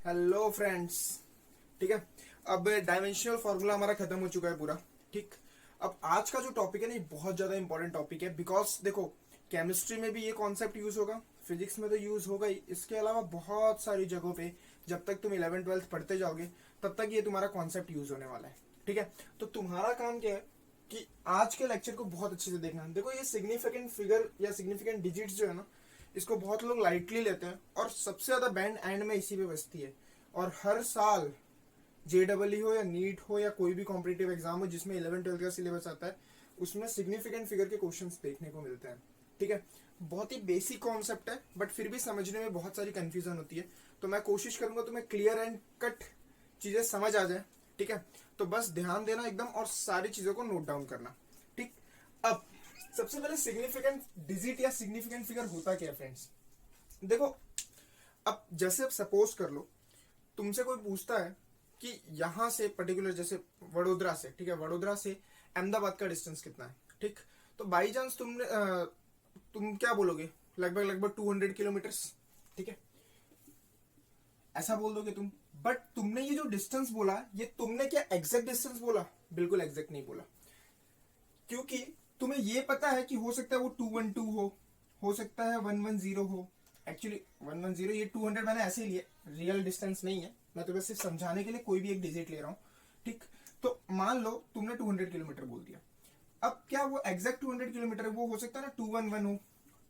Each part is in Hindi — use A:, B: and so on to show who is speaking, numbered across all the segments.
A: Hello friends. ठीक है, अब डायमेंशनल फॉर्मूला हमारा खत्म हो चुका है पूरा। ठीक, अब आज का जो टॉपिक है ना, ये बहुत ज्यादा इंपॉर्टेंट टॉपिक है। बिकॉज देखो, केमिस्ट्री में भी ये कॉन्सेप्ट यूज होगा, फिजिक्स में तो यूज होगा ही, इसके अलावा बहुत सारी जगहों पे जब तक तुम 11th 12th पढ़ते जाओगे तब तक ये तुम्हारा कॉन्सेप्ट यूज होने वाला है। ठीक है, तो तुम्हारा काम क्या है कि आज के लेक्चर को बहुत अच्छे से देखना। देखो, ये सिग्निफिकेंट फिगर या सिग्निफिकेंट डिजिट्स जो है ना, इसको बहुत लोग लाइटली लेते हैं और सबसे ज्यादा बैंड एंड में इसी पे बजती है। और हर साल JEE हो या नीट हो या कोई भी कॉम्पिटेटिव एग्जाम हो जिसमें 11th 12th का सिलेबस आता है, उसमें सिग्निफिकेंट फिगर के क्वेश्चंस देखने को मिलते हैं। ठीक है, बहुत ही बेसिक कॉन्सेप्ट है बट फिर भी समझने में बहुत सारी कंफ्यूजन होती है। तो मैं कोशिश करूंगा तुम्हें क्लियर एंड कट चीजें समझ आ जाए। ठीक है, तो बस ध्यान देना एकदम और सारी चीजों को नोट डाउन करना। ठीक, अब सबसे पहले सिग्निफिकेंट डिजिट या सिग्निफिकेंट फिगर होता क्या है फ्रेंड्स। देखो, अब जैसे सपोज कर लो तुमसे कोई पूछता है कि यहां से पर्टिकुलर, जैसे वडोदरा से, ठीक है, वडोदरा से अहमदाबाद का डिस्टेंस कितना है। ठीक, तो बाई चांस तुम क्या बोलोगे, लगभग लगभग 200 किलोमीटर्स। ठीक है, ऐसा बोल दोगे तुम। बट तुमने ये जो डिस्टेंस बोला, ये तुमने क्या एग्जैक्ट डिस्टेंस बोला? बिल्कुल एग्जैक्ट नहीं बोला, क्योंकि तुम्हें ये पता है कि हो सकता है वो 212 हो सकता है 110 हो। एक्चुअली 110, ये 200 मैंने ऐसे लिए, रियल डिस्टेंस नहीं है, मैं तुम्हें सिर्फ समझाने के लिए कोई भी एक डिजिट ले रहा हूँ। ठीक, तो मान लो तुमने 200 किलोमीटर बोल दिया। अब क्या वो एग्जैक्ट 200 किलोमीटर है? वो हो सकता है ना 211 हो,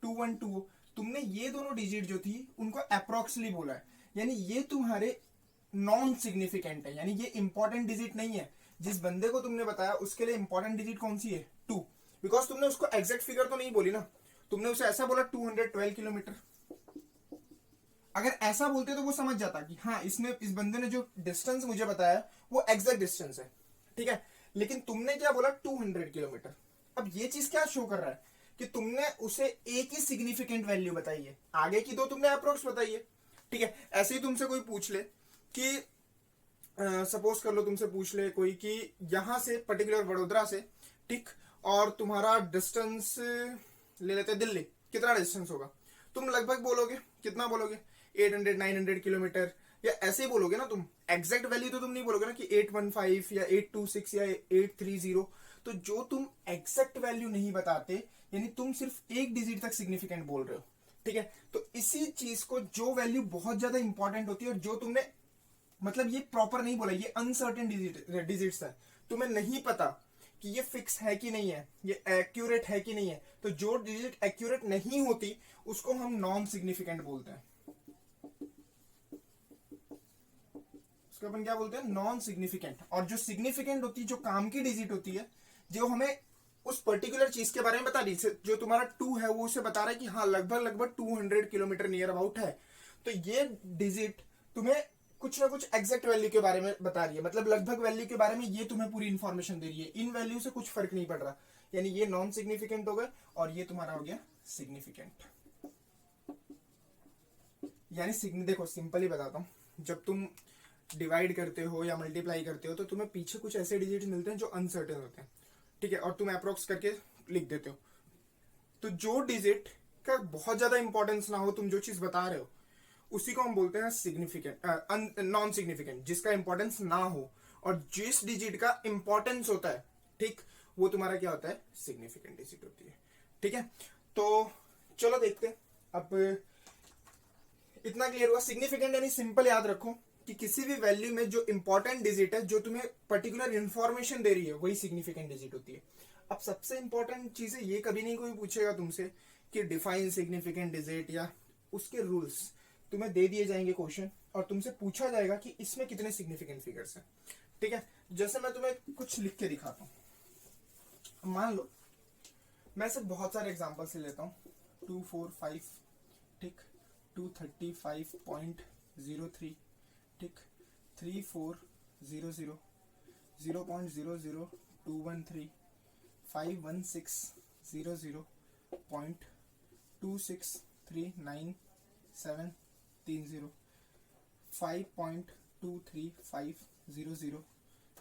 A: 212 हो। तुमने ये दोनों डिजिट जो थी उनको अप्रोक्सली बोला है, यानी ये तुम्हारे नॉन सिग्निफिकेंट है, यानी ये इंपॉर्टेंट डिजिट नहीं है। जिस बंदे को तुमने बताया उसके लिए इंपॉर्टेंट डिजिट कौन सी है? 2। बिकॉज तुमने उसको एग्जैक्ट फिगर तो नहीं बोली ना, तुमने उसे ऐसा बोला 212 किलोमीटर। अगर ऐसा बोलते तो वो समझ जाता कि हाँ, इसने, इस बंदे ने जो डिस्टेंस मुझे बताया वो एग्जैक्ट डिस्टेंस है। ठीक है, लेकिन तुमने क्या बोला? 200 किलोमीटर। अब ये चीज क्या शो कर रहा है कि तुमने उसे एक ही सिग्निफिकेंट वैल्यू बताई है, आगे की दो तुमने अप्रोक्स बताई है। ठीक है, ऐसे ही तुमसे कोई पूछ ले कि सपोज कर लो तुमसे पूछ ले कोई कि यहां से पर्टिकुलर वडोदरा से, ठीक, और तुम्हारा डिस्टेंस ले लेते हैं दिल्ली, कितना डिस्टेंस होगा? तुम लगभग बोलोगे, कितना बोलोगे? 800 900 किलोमीटर, या ऐसे ही बोलोगे ना तुम। एग्जैक्ट वैल्यू तो तुम नहीं बोलोगे ना कि 815 या 826 या 830। तो जो तुम एग्जैक्ट वैल्यू नहीं बताते, यानी तुम सिर्फ एक डिजिट तक सिग्निफिकेंट बोल रहे हो। ठीक है, तो इसी चीज को, जो वैल्यू बहुत ज्यादा इंपॉर्टेंट होती है और जो तुमने, मतलब ये प्रॉपर नहीं बोला, ये अनसर्टेन डिजिट्स है, तुम्हें नहीं पता कि ये फिक्स है कि नहीं है, ये एक्यूरेट है कि नहीं है, तो जो डिजिट एक्यूरेट नहीं होती उसको हम नॉन सिग्निफिकेंट बोलते हैं। उसको अपन क्या बोलते हैं? Non significant. और जो सिग्निफिकेंट होती है, जो काम की डिजिट होती है, जो हमें उस पर्टिकुलर चीज के बारे में बता रही है, जो तुम्हारा 2 है वो उसे बता रहा है कि हाँ, लगभग लगभग 200 किलोमीटर नियर अबाउट है। तो ये डिजिट तुम्हें कुछ ना कुछ एग्जैक्ट वैल्यू के बारे में बता रही है, मतलब लगभग वैल्यू के बारे में ये तुम्हें पूरी इंफॉर्मेशन दे रही है। इन वैल्यू से कुछ फर्क नहीं पड़ रहा, यानी ये नॉन सिग्निफिकेंट हो गया और ये तुम्हारा हो गया सिग्निफिकेंट। यानी देखो, सिंपली बताता हूं, जब तुम डिवाइड करते हो या मल्टीप्लाई करते हो तो तुम्हें पीछे कुछ ऐसे डिजिट मिलते हैं जो अनसर्टेन होते हैं। ठीक है, और तुम अप्रोक्स करके लिख देते हो। तो जो डिजिट का बहुत ज्यादा इंपॉर्टेंस ना हो, तुम जो चीज बता रहे हो, उसी को हम बोलते हैं सिग्निफिकेंट, नॉन सिग्निफिकेंट, जिसका इंपॉर्टेंस ना हो। और जिस डिजिट का इंपॉर्टेंस होता है, ठीक, वो तुम्हारा क्या होता है? सिग्निफिकेंट डिजिट होती है। ठीक है, तो चलो देखते हैं। अब इतना क्लियर हुआ। सिग्निफिकेंट यानी सिंपल याद रखो कि किसी भी वैल्यू में जो इंपॉर्टेंट डिजिट है, जो तुम्हें पर्टिकुलर इंफॉर्मेशन दे रही है, वही सिग्निफिकेंट डिजिट होती है। अब सबसे इंपॉर्टेंट चीज है, ये कभी नहीं कोई पूछेगा तुमसे कि डिफाइन सिग्निफिकेंट डिजिट या उसके रूल्स तुम्हें दे दिए जाएंगे क्वेश्चन, और तुमसे पूछा जाएगा कि इसमें कितने सिग्निफिकेंट फिगर्स हैं। ठीक है, जैसे मैं तुम्हें कुछ लिख के दिखाता हूं। मान लो मैं सिर्फ बहुत सारे एग्जांपल्स ले लेता हूँ। 245, ठीक, 235.03, ठीक, 3400, 0.00213, 51600, 0.2639730, 5.23500,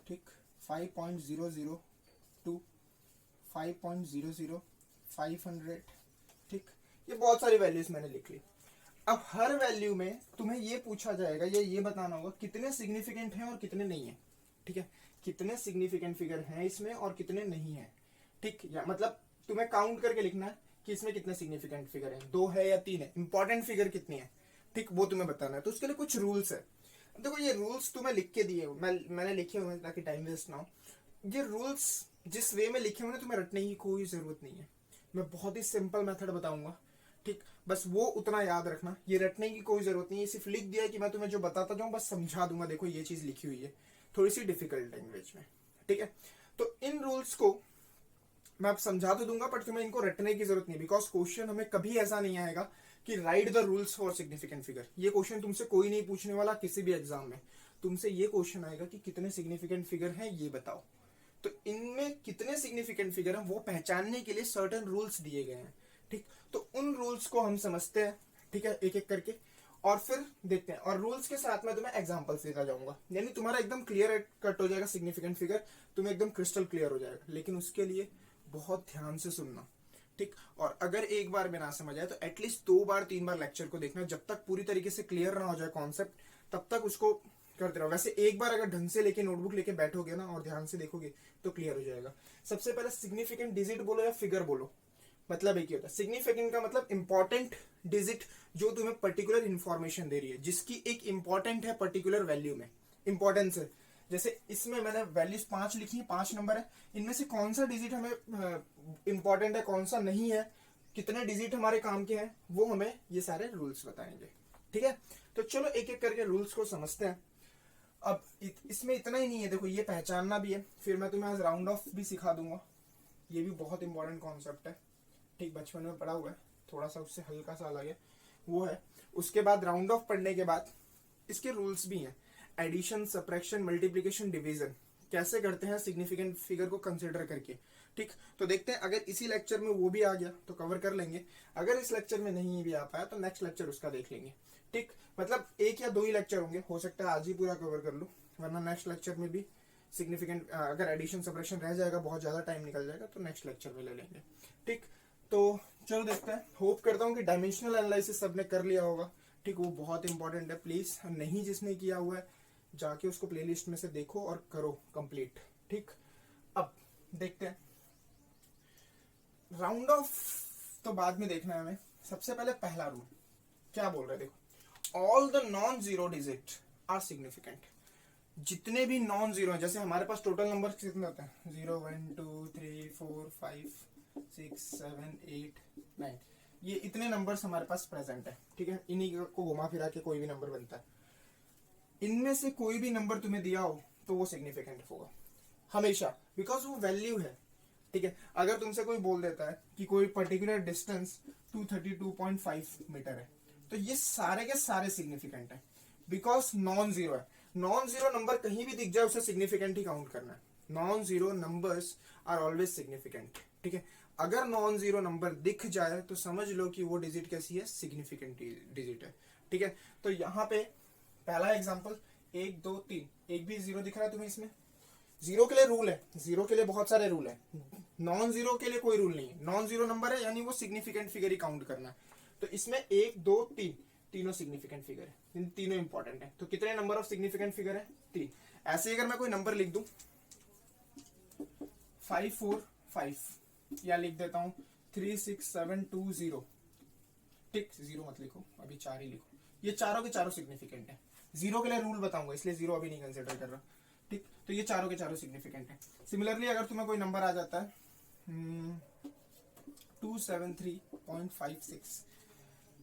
A: ठीक, 5.002, 5.00, 500, ठीक। ये बहुत सारी वैल्यूज मैंने लिख ली। अब हर वैल्यू में तुम्हें ये पूछा जाएगा या ये बताना होगा कितने सिग्निफिकेंट हैं और कितने नहीं है, ठीक है, कितने सिग्निफिकेंट फिगर हैं इसमें और कितने नहीं है, ठीक, या मतलब तुम्हें काउंट करके लिखना है कि इसमें कितने सिग्निफिकेंट फिगर हैं, 2 है या 3 है, इंपॉर्टेंट फिगर कितनी है, ठीक, वो तुम्हें बताना है। तो उसके लिए कुछ रूल्स है। देखो ये रूल्स तुम्हें लिख के दिए, मैंने लिखे हुए हैं ताकि टाइम वेस्ट ना हो। ये रूल्स जिस वे में लिखे हुए हैं तुम्हें रटने की कोई जरूरत नहीं है, मैं बहुत ही सिंपल मेथड बताऊंगा, ठीक, बस वो उतना याद रखना, ये रटने की कोई जरूरत नहीं है, सिर्फ लिख दिया है कि मैं तुम्हें जो बताता जाऊं बस समझा दूंगा, देखो ये चीज लिखी हुई है थोड़ी सी डिफिकल्ट लैंग्वेज में, ठीक है। तो इन रूल्स को मैं अब समझा तो दूंगा बट तुम्हें इनको रटने की जरूरत नहीं, बिकॉज क्वेश्चन हमें कभी ऐसा नहीं आएगा कि right the rules for significant figure, ये क्वेश्चन तुमसे कोई नहीं पूछने वाला किसी भी एग्जाम में, तुमसे ये क्वेश्चन आएगा कि कितने सिग्निफिकेंट फिगर हैं ये बताओ। तो इनमें कितने सिग्निफिकेंट फिगर हैं वो पहचानने के लिए सर्टेन रूल्स दिए गए हैं, ठीक, तो उन रूल्स को हम समझते हैं, ठीक है, एक एक करके, और फिर देखते हैं। और रूल्स के साथ में तुम्हें एग्जांपल्स देता जाऊंगा, यानी तुम्हारा एकदम क्लियर कट हो जाएगा सिग्निफिकेंट फिगर, तुम्हें एकदम क्रिस्टल क्लियर हो जाएगा, लेकिन उसके लिए बहुत ध्यान से सुनना, ठीक, और अगर एक बार में ना समझ आए तो एटलीस्ट 2 बार 3 बार लेक्चर को देखना, जब तक पूरी तरीके से क्लियर ना हो जाए कॉन्सेप्ट तब तक उसको करते रहो। वैसे एक बार अगर ढंग से लेके नोटबुक लेके बैठोगे ना और ध्यान से देखोगे तो क्लियर हो जाएगा। सबसे पहले सिग्निफिकेंट डिजिट बोलो या फिगर बोलो, मतलब एक ही होता है। सिग्निफिकेंट का मतलब इंपॉर्टेंट डिजिट जो तुम्हें पर्टिकुलर इंफॉर्मेशन दे रही है, जिसकी एक इंपॉर्टेंट है पर्टिकुलर वैल्यू में इंपॉर्टेंस है। जैसे इसमें मैंने वैल्यूज 5 लिखी है, 5 नंबर है, इनमें से कौन सा डिजिट हमें इंपॉर्टेंट है कौन सा नहीं है, कितने डिजिट हमारे काम के हैं, वो हमें ये सारे रूल्स बताएंगे, ठीक है। तो चलो एक एक करके रूल्स को समझते हैं। अब इसमें इतना ही नहीं है, देखो ये पहचानना भी है, फिर मैं तुम्हें आज राउंड ऑफ भी सिखा दूंगा, ये भी बहुत इंपॉर्टेंट कॉन्सेप्ट है, ठीक, बचपन में पढ़ा हुआ है, थोड़ा सा उससे हल्का सा अलग है वो है। उसके बाद राउंड ऑफ पढ़ने के बाद इसके रूल्स भी हैं, एडिशन, सब्ट्रैक्शन, मल्टीप्लिकेशन, डिवीजन कैसे करते हैं सिग्निफिकेंट फिगर को कंसिडर करके, ठीक। तो देखते हैं अगर इसी लेक्चर में वो भी आ गया तो कवर कर लेंगे, अगर इस लेक्चर में नहीं भी आ पाया तो नेक्स्ट लेक्चर उसका देख लेंगे, ठीक। मतलब 1 या 2 ही लेक्चर होंगे, हो सकता है आज ही पूरा कवर कर लूं, वरना नेक्स्ट लेक्चर में भी सिग्निफिकेंट अगर एडिशन सब्ट्रैक्शन रह जाएगा, बहुत ज्यादा टाइम निकल जाएगा, तो नेक्स्ट लेक्चर में ले लेंगे, ठीक। तो चलो देखते हैं, होप करता हूँ कि डायमेंशनल एनालिसिस सबने कर लिया होगा, ठीक, वो बहुत इंपॉर्टेंट है, प्लीज नहीं जिसने किया हुआ है जाके उसको प्लेलिस्ट में से देखो और करो कंप्लीट, ठीक। अब देखते हैं राउंड ऑफ, तो बाद में देखना है हमें। सबसे पहले पहला रूल क्या बोल रहे हैं, देखो, all the non zero digit are significant, जितने भी नॉन जीरो हैं, जैसे हमारे पास टोटल नंबर कितने होते हैं, 0 1 2 3 4 5 6 7 8 9, ये इतने नंबर्स हमारे पास प्रेजेंट है, ठीक है, इन्हीं को घुमा फिरा के कोई भी नंबर बनता है, इनमें से कोई भी नंबर तुम्हें दिया हो तो वो सिग्निफिकेंट होगा हमेशा, बिकॉज वो वैल्यू है, ठीक है। अगर तुमसे कोई बोल देता है कि कोई पर्टिकुलर डिस्टेंस 232.5 मीटर है, तो ये सारे के सारे सिग्निफिकेंट है, बिकॉज नॉन जीरो है। नॉन जीरो नंबर कहीं भी दिख जाए उसे सिग्निफिकेंट ही काउंट करना है, non zero numbers are always significant, ठीक है। अगर नॉन जीरो नंबर दिख जाए तो समझ लो कि वो डिजिट कैसी है, सिग्निफिकेंट डिजिट है, ठीक है। तो यहाँ पे पहला एग्जांपल 1 2 3, एक भी जीरो दिख रहा है तुम्हें इसमें, जीरो के लिए रूल है, जीरो के लिए बहुत सारे रूल है, नॉन जीरो के लिए कोई रूल नहीं है, नॉन जीरो नंबर है यानी वो सिग्निफिकेंट फिगर ही काउंट करना है। तो इसमें 1 2 3 तीनों सिग्निफिकेंट फिगर है, इन तीनों इंपॉर्टेंट है। तो कितने नंबर ऑफ सिग्निफिकेंट फिगर है, 3। ऐसे अगर मैं कोई नंबर लिख दूं 5 4 5, या लिख देता हूं 3 6 7 2 0, ठीक, जीरो मत लिखो अभी, 4 ही लिखो, ये चारों के चारों सिग्निफिकेंट है। जीरो के लिए रूल बताऊंगा इसलिए जीरो अभी नहीं कंसिडर कर रहा, ठीक। तो ये चारों के चारों सिग्निफिकेंट है। सिमिलरली अगर तुम्हें कोई नंबर आ जाता है 273.56,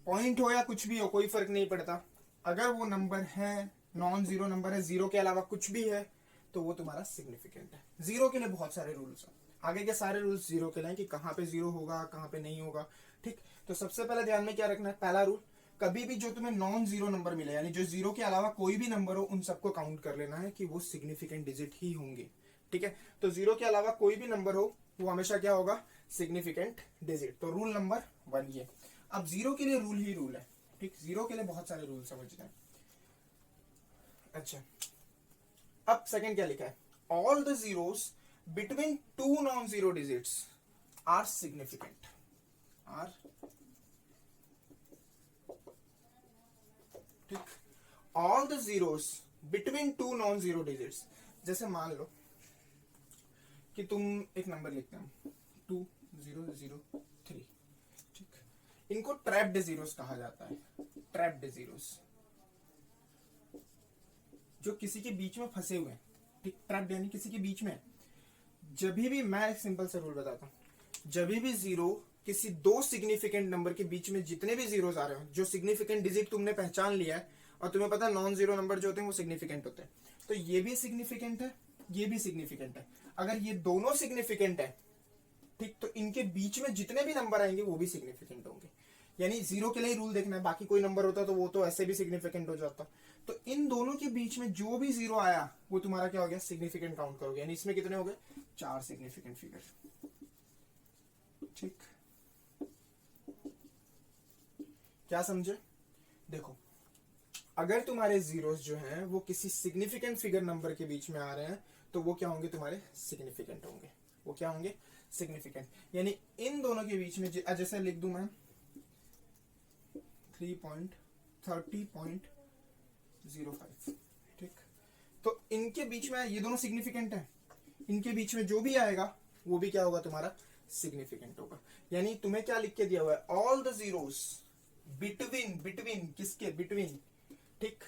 A: पॉइंट हो या कुछ भी हो कोई फर्क नहीं पड़ता, अगर वो नंबर है नॉन जीरो नंबर है, जीरो के अलावा कुछ भी है, तो वो तुम्हारा सिग्निफिकेंट है। जीरो के लिए बहुत सारे रूल्स हैं, आगे के सारे रूल्स जीरो के लिए कि कहाँ पे जीरो होगा कहाँ पे नहीं होगा, ठीक। तो सबसे पहले ध्यान में क्या रखना है, पहला रूल, कभी भी जो तुम्हें नॉन जीरो नंबर मिले यानी जो जीरो के अलावा कोई भी नंबर हो उन सबको काउंट कर लेना है कि वो सिग्निफिकेंट डिजिट ही होंगे, ठीक है। तो जीरो के अलावा कोई भी नंबर हो वो हमेशा क्या होगा, सिग्निफिकेंट डिजिट। तो रूल नंबर 1 ये। अब जीरो के लिए रूल ही रूल है, ठीक, जीरो के लिए बहुत सारे रूल समझते हैं। अच्छा, अब सेकंड क्या लिखा है, all the zeros between 2 non zero digits are significant, are ठीक, all the zeros between two non zero digits. जैसे मान लो कि तुम एक नंबर लिखते हैं 2003, ठीक, इनको ट्रैप्ड जीरोस कहा जाता है। ट्रैप्ड जीरोस जो किसी के बीच में फंसे हुए हैं, ठीक, ट्रैप्ड यानी किसी के बीच में। जब भी मैं एक सिंपल सा रूल बताता हूं, जब भी जीरो किसी दो सिग्निफिकेंट नंबर के बीच में, जितने भी जीरोस आ रहे हो, जो सिग्निफिकेंट डिजिट तुमने पहचान लिया है और तुम्हें पता है नॉन जीरो नंबर जो होते हैं वो सिग्निफिकेंट होते हैं, तो ये भी सिग्निफिकेंट है, ये भी सिग्निफिकेंट है। अगर ये दोनों सिग्निफिकेंट है, ठीक, तो इनके बीच में जितने भी नंबर आएंगे वो भी सिग्निफिकेंट होंगे। यानी जीरो के लिए रूल देखना है, बाकी कोई नंबर होता तो वो तो ऐसे भी सिग्निफिकेंट हो जाता। तो इन दोनों के बीच में जो भी जीरो आया वो तुम्हारा क्या हो गया, सिग्निफिकेंट काउंट करोगे। यानी इसमें कितने हो गए, 4 सिग्निफिकेंट फिगर, ठीक। क्या समझे? देखो, अगर तुम्हारे जीरोस जो हैं वो किसी सिग्निफिकेंट फिगर नंबर के बीच में आ रहे हैं तो वो क्या होंगे, तुम्हारे सिग्निफिकेंट होंगे। वो क्या होंगे, सिग्निफिकेंट। यानी इन दोनों के बीच में जैसे लिख दूं मैं 3.30.05, ठीक, तो इनके बीच में ये दोनों सिग्निफिकेंट है, इनके बीच में जो भी आएगा वो भी क्या होगा, तुम्हारा सिग्निफिकेंट होगा। यानी तुम्हें क्या लिख के दिया हुआ है, all the zeros between, between किसके, बिटवीन, ठीक,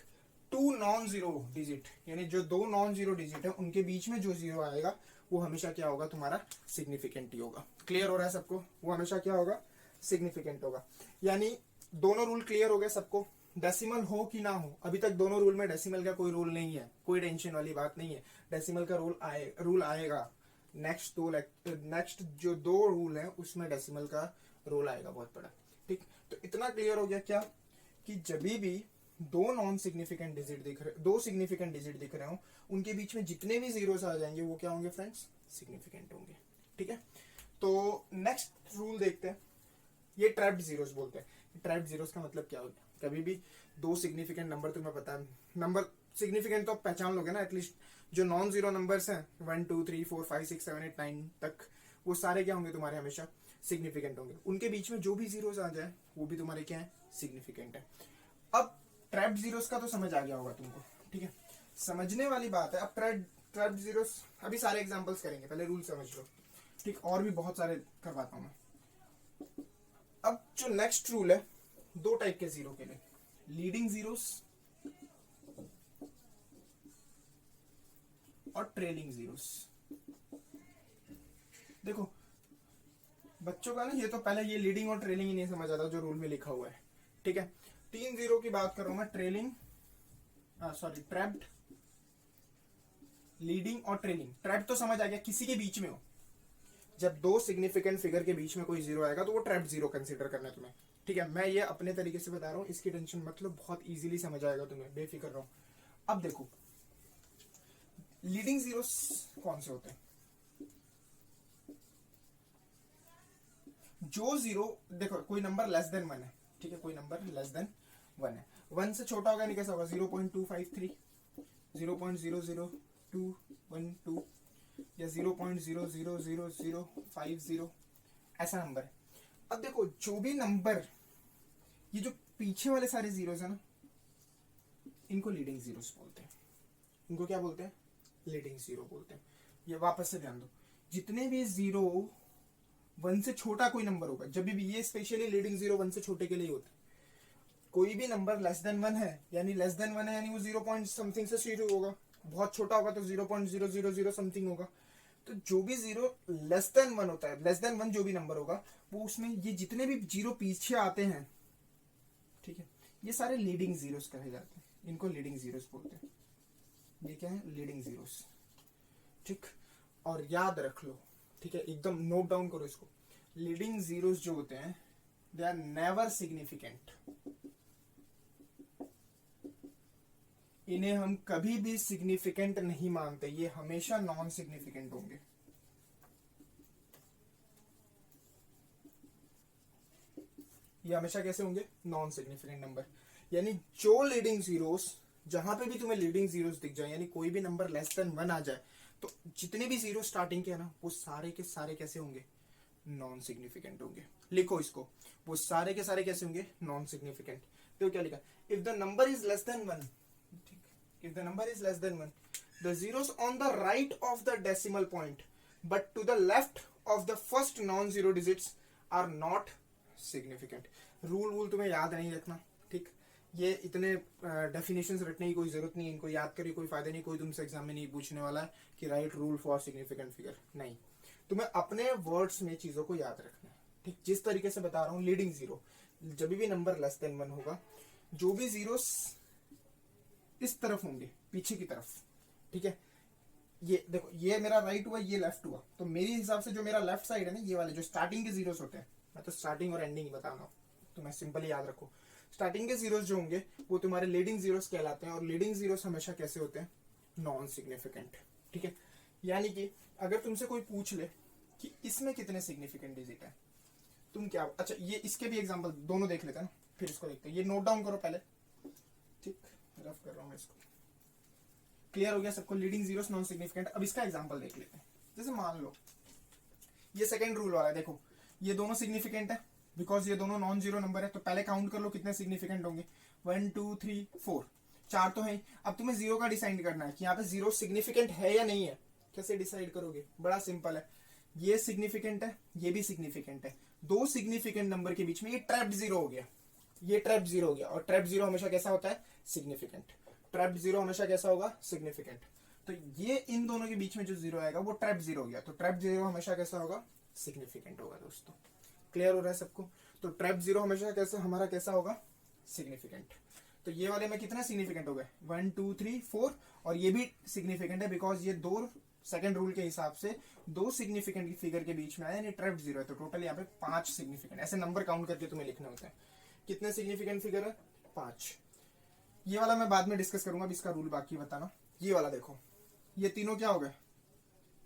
A: टू नॉन जीरो डिजिट, यानी जो दो नॉन जीरो डिजिट है उनके बीच में जो जीरो आएगा वो हमेशा क्या होगा, तुम्हारा सिग्निफिकेंट ही होगा। क्लियर हो रहा है सबको? वो हमेशा क्या होगा, सिग्निफिकेंट होगा। यानी दोनों रूल क्लियर हो गए सबको। डेसिमल हो कि ना हो, अभी तक दोनों रूल में डेसिमल का कोई रूल नहीं है, कोई टेंशन वाली बात नहीं है। डेसिमल का रूल आएगा नेक्स्ट जो दो रूल है उसमें डेसिमल का रूल आएगा बहुत बड़ा, ठीक। तो इतना क्लियर हो गया क्या, कि जब भी दो नॉन सिग्निफिकेंट डिजिट दिख रहे, दो सिग्निफिकेंट डिजिट दिख रहे हो, उनके बीच में जितने भी जीरोस आ जाएंगे वो क्या होंगे फ्रेंड्स, सिग्निफिकेंट होंगे, ठीक है। तो नेक्स्ट रूल देखते हैं, ये ट्रैप्ड जीरोस बोलते हैं। ट्रैप्ड जीरोस का मतलब क्या होता है, कभी भी दो सिग्निफिकेंट नंबर, तुम्हें पता है नंबर सिग्निफिकेंट तो आप पहचान लोगे ना एटलीस्ट, जो नॉन जीरो नंबर्स हैं 1 2 3 4 5 6 7 8 9 तक, वो सारे क्या होंगे, तुम्हारे हमेशा सिग्निफिकेंट होंगे। उनके बीच में जो भी जीरोस आ जाए वो भी तुम्हारे क्या है, सिग्निफिकेंट है। अब ट्रैप्ड जीरोस का तो समझ आ गया होगा तुमको, ठीक है, समझने वाली बात है। अब ट्रैप्ड जीरोस अभी सारे एग्जांपल्स करेंगे, पहले रूल समझ लो, ठीक, और भी बहुत सारे करवाता हूं मैं। अब जो नेक्स्ट रूल है, दो टाइप के जीरो के लिए, लीडिंग जीरोस और ट्रेलिंग जीरोस। देखो बच्चों का ना, ये तो पहले ये लीडिंग और ट्रेलिंग ही नहीं समझ आता जो रूल में लिखा हुआ है, ठीक है। 3 जीरो की बात करूं मैं, ट्रेलिंग, सॉरी ट्रैप्ड, लीडिंग और ट्रेलिंग। ट्रैप्ड तो समझ आ गया, किसी के बीच में हो, जब दो सिग्निफिकेंट फिगर के बीच में कोई जीरो आएगा तो वो ट्रैप्ड जीरो कंसीडर करना है तुम्हें, ठीक है। मैं ये अपने तरीके से बता रहा हूं, इसकी टेंशन मतलब बहुत इजीली समझ आएगा तुम्हें, बेफिक्र रहो। अब देखो लीडिंग जीरोस कौन से होते हैं, जो जीरो, देखो कोई नंबर लेस देन 1 है, ठीक है, कोई नंबर लेस देन 1 है, 1 से छोटा होगा नहीं, कैसा होगा, 0.253, 0.000212 या 0.000050, ऐसा नंबर है। अब देखो जो भी नंबर, ये जो पीछे वाले सारे जीरोस है ना, इनको लीडिंग जीरोस बोलते हैं। इनको क्या बोलते हैं, लीडिंग जीरो बोलते हैं। ये वापस से ध्यान दो, जितने भी जीरो 1 से छोटा कोई नंबर होगा, जब भी, ये स्पेशली लीडिंग जीरो 1 से छोटे के लिए होता है। कोई भी नंबर लेस देन 1 है, यानी लेस देन 1 है यानी वो 0 पॉइंट समथिंग से शुरू होगा, बहुत छोटा होगा तो 0.000 समथिंग होगा। तो जो भी जीरो लेस देन 1 होता है, लेस देन 1 जो भी नंबर होगा, वो उसमें ये जितने भी जीरो पीछे आते हैं, ठीक है, ये सारे लीडिंग जीरोस कहे जाते हैं, इनको लीडिंग जीरोस बोलते हैं। ये क्या है, लीडिंग जीरोस, ठीक। और याद रख लो, ठीक है, एकदम नोट डाउन करो इसको, लीडिंग जीरोस जो होते हैं दे आर नेवर सिग्निफिकेंट, इन्हें हम कभी भी सिग्निफिकेंट नहीं मानते, ये हमेशा नॉन सिग्निफिकेंट होंगे। ये हमेशा कैसे होंगे, नॉन सिग्निफिकेंट नंबर। यानी जो लीडिंग जीरोस, जहां पे भी तुम्हें लीडिंग जीरोस दिख जाए, यानी कोई भी नंबर लेस देन 1 आ जाए, तो जितने भी जीरो स्टार्टिंग के है ना, वो सारे के सारे कैसे होंगे, नॉन सिग्निफिकेंट होंगे। लिखो इसको, वो सारे के सारे कैसे होंगे, नॉन सिग्निफिकेंट। तो क्या लिखा, if the number is less than 1, if the number is less than 1, the zeros on the right of the decimal point but to the left of the first non-zero digits are not significant. Rule तुम्हें याद नहीं रखना, ठीक, ये इतने डेफिनेशंस रटने की कोई जरूरत नहीं, इनको याद करके कोई फायदा नहीं, कोई तुमसे एग्जाम में नहीं पूछने वाला है कि right rule for significant figure, नहीं, तुम्हें अपने वर्ड्स में चीजों को याद रखना है, ठीक। जिस तरीके से बता रहा हूँ, लीडिंग जीरो, जब भी नंबर लेस देन 1 होगा, जो भी जीरोस इस तरफ होंगे, पीछे की तरफ, ठीक है, ये देखो, ये मेरा राइट हुआ, ये लेफ्ट हुआ, तो मेरे हिसाब से जो मेरा लेफ्ट साइड है ना, ये वाले जो स्टार्टिंग के जीरोस होते हैं, मैं तो स्टार्टिंग और एंडिंग बता रहा हूँ, तुम्हें सिंपली याद रखो, स्टार्टिंग के जीरोस जो होंगे वो तुम्हारे लीडिंग जीरोस कहलाते हैं, और लीडिंग जीरोस हमेशा कैसे होते हैं, नॉन सिग्निफिकेंट, ठीक है। यानी कि अगर तुमसे कोई पूछ ले कि इसमें कितने सिग्निफिकेंट डिजिट है, तुम क्या, अच्छा ये इसके भी एग्जांपल दोनों देख लेते हैं ना, फिर इसको देखते हैं, ये नोट डाउन करो पहले, ठीक, रफ कर रहा हूं मैं इसको, क्लियर हो गया सबको, लीडिंग जीरोस नॉन सिग्निफिकेंट। अब इसका एग्जांपल देख लेते हैं, जैसे मान लो ये सेकंड रूल वाला है, देखो ये दोनों सिग्निफिकेंट है बिकॉज ये दोनों नॉन जीरो नंबर है, तो पहले काउंट कर लो कितने सिग्निफिकेंट होंगे, 1 2 3 4, 4 तो है। अब तुम्हें जीरो का डिसाइड करना है कि यहाँ पे जीरो सिग्निफिकेंट है या नहीं है, कैसे डिसाइड करोगे, बड़ा सिंपल है, ये सिग्निफिकेंट है, ये भी सिग्निफिकेंट है, दो सिग्निफिकेंट नंबर के बीच में ये ट्रैप्ड जीरो हो गया, ये ट्रैप्ड जीरो हो गया, और ट्रैप्ड जीरो हमेशा कैसा होता है, सिग्निफिकेंट, ट्रैप्ड जीरो हमेशा कैसा होगा, सिग्निफिकेंट, तो ये इन दोनों के बीच में जो जीरो आएगा वो ट्रैप्ड जीरो हो गया, तो ट्रैप्ड जीरो हमेशा कैसा होगा, सिग्निफिकेंट होगा दोस्तों, क्लियर हो रहा है सबको। तो ट्रैप्ड जीरो हमेशा कैसा, हमारा कैसा होगा, सिग्निफिकेंट, तो ये वाले में कितना सिग्निफिकेंट हो गए, 1 2 3 4, और ये भी सिग्निफिकेंट है बिकॉज ये दो, सेकंड रूल के हिसाब से दो सिग्निफिकेंट फिगर के बीच में आया, यानी ट्रैप्ड जीरो है, तो टोटल यहाँ पे 5 सिग्निफिकेंट, ऐसे नंबर काउंट करके तुम्हें लिखने होते हैं, कितने सिग्निफिकेंट फिगर है, 5। ये वाला मैं बाद में डिस्कस करूंगा, अब इसका रूल बाकी बताना। ये वाला देखो, ये तीनों क्या हो गए,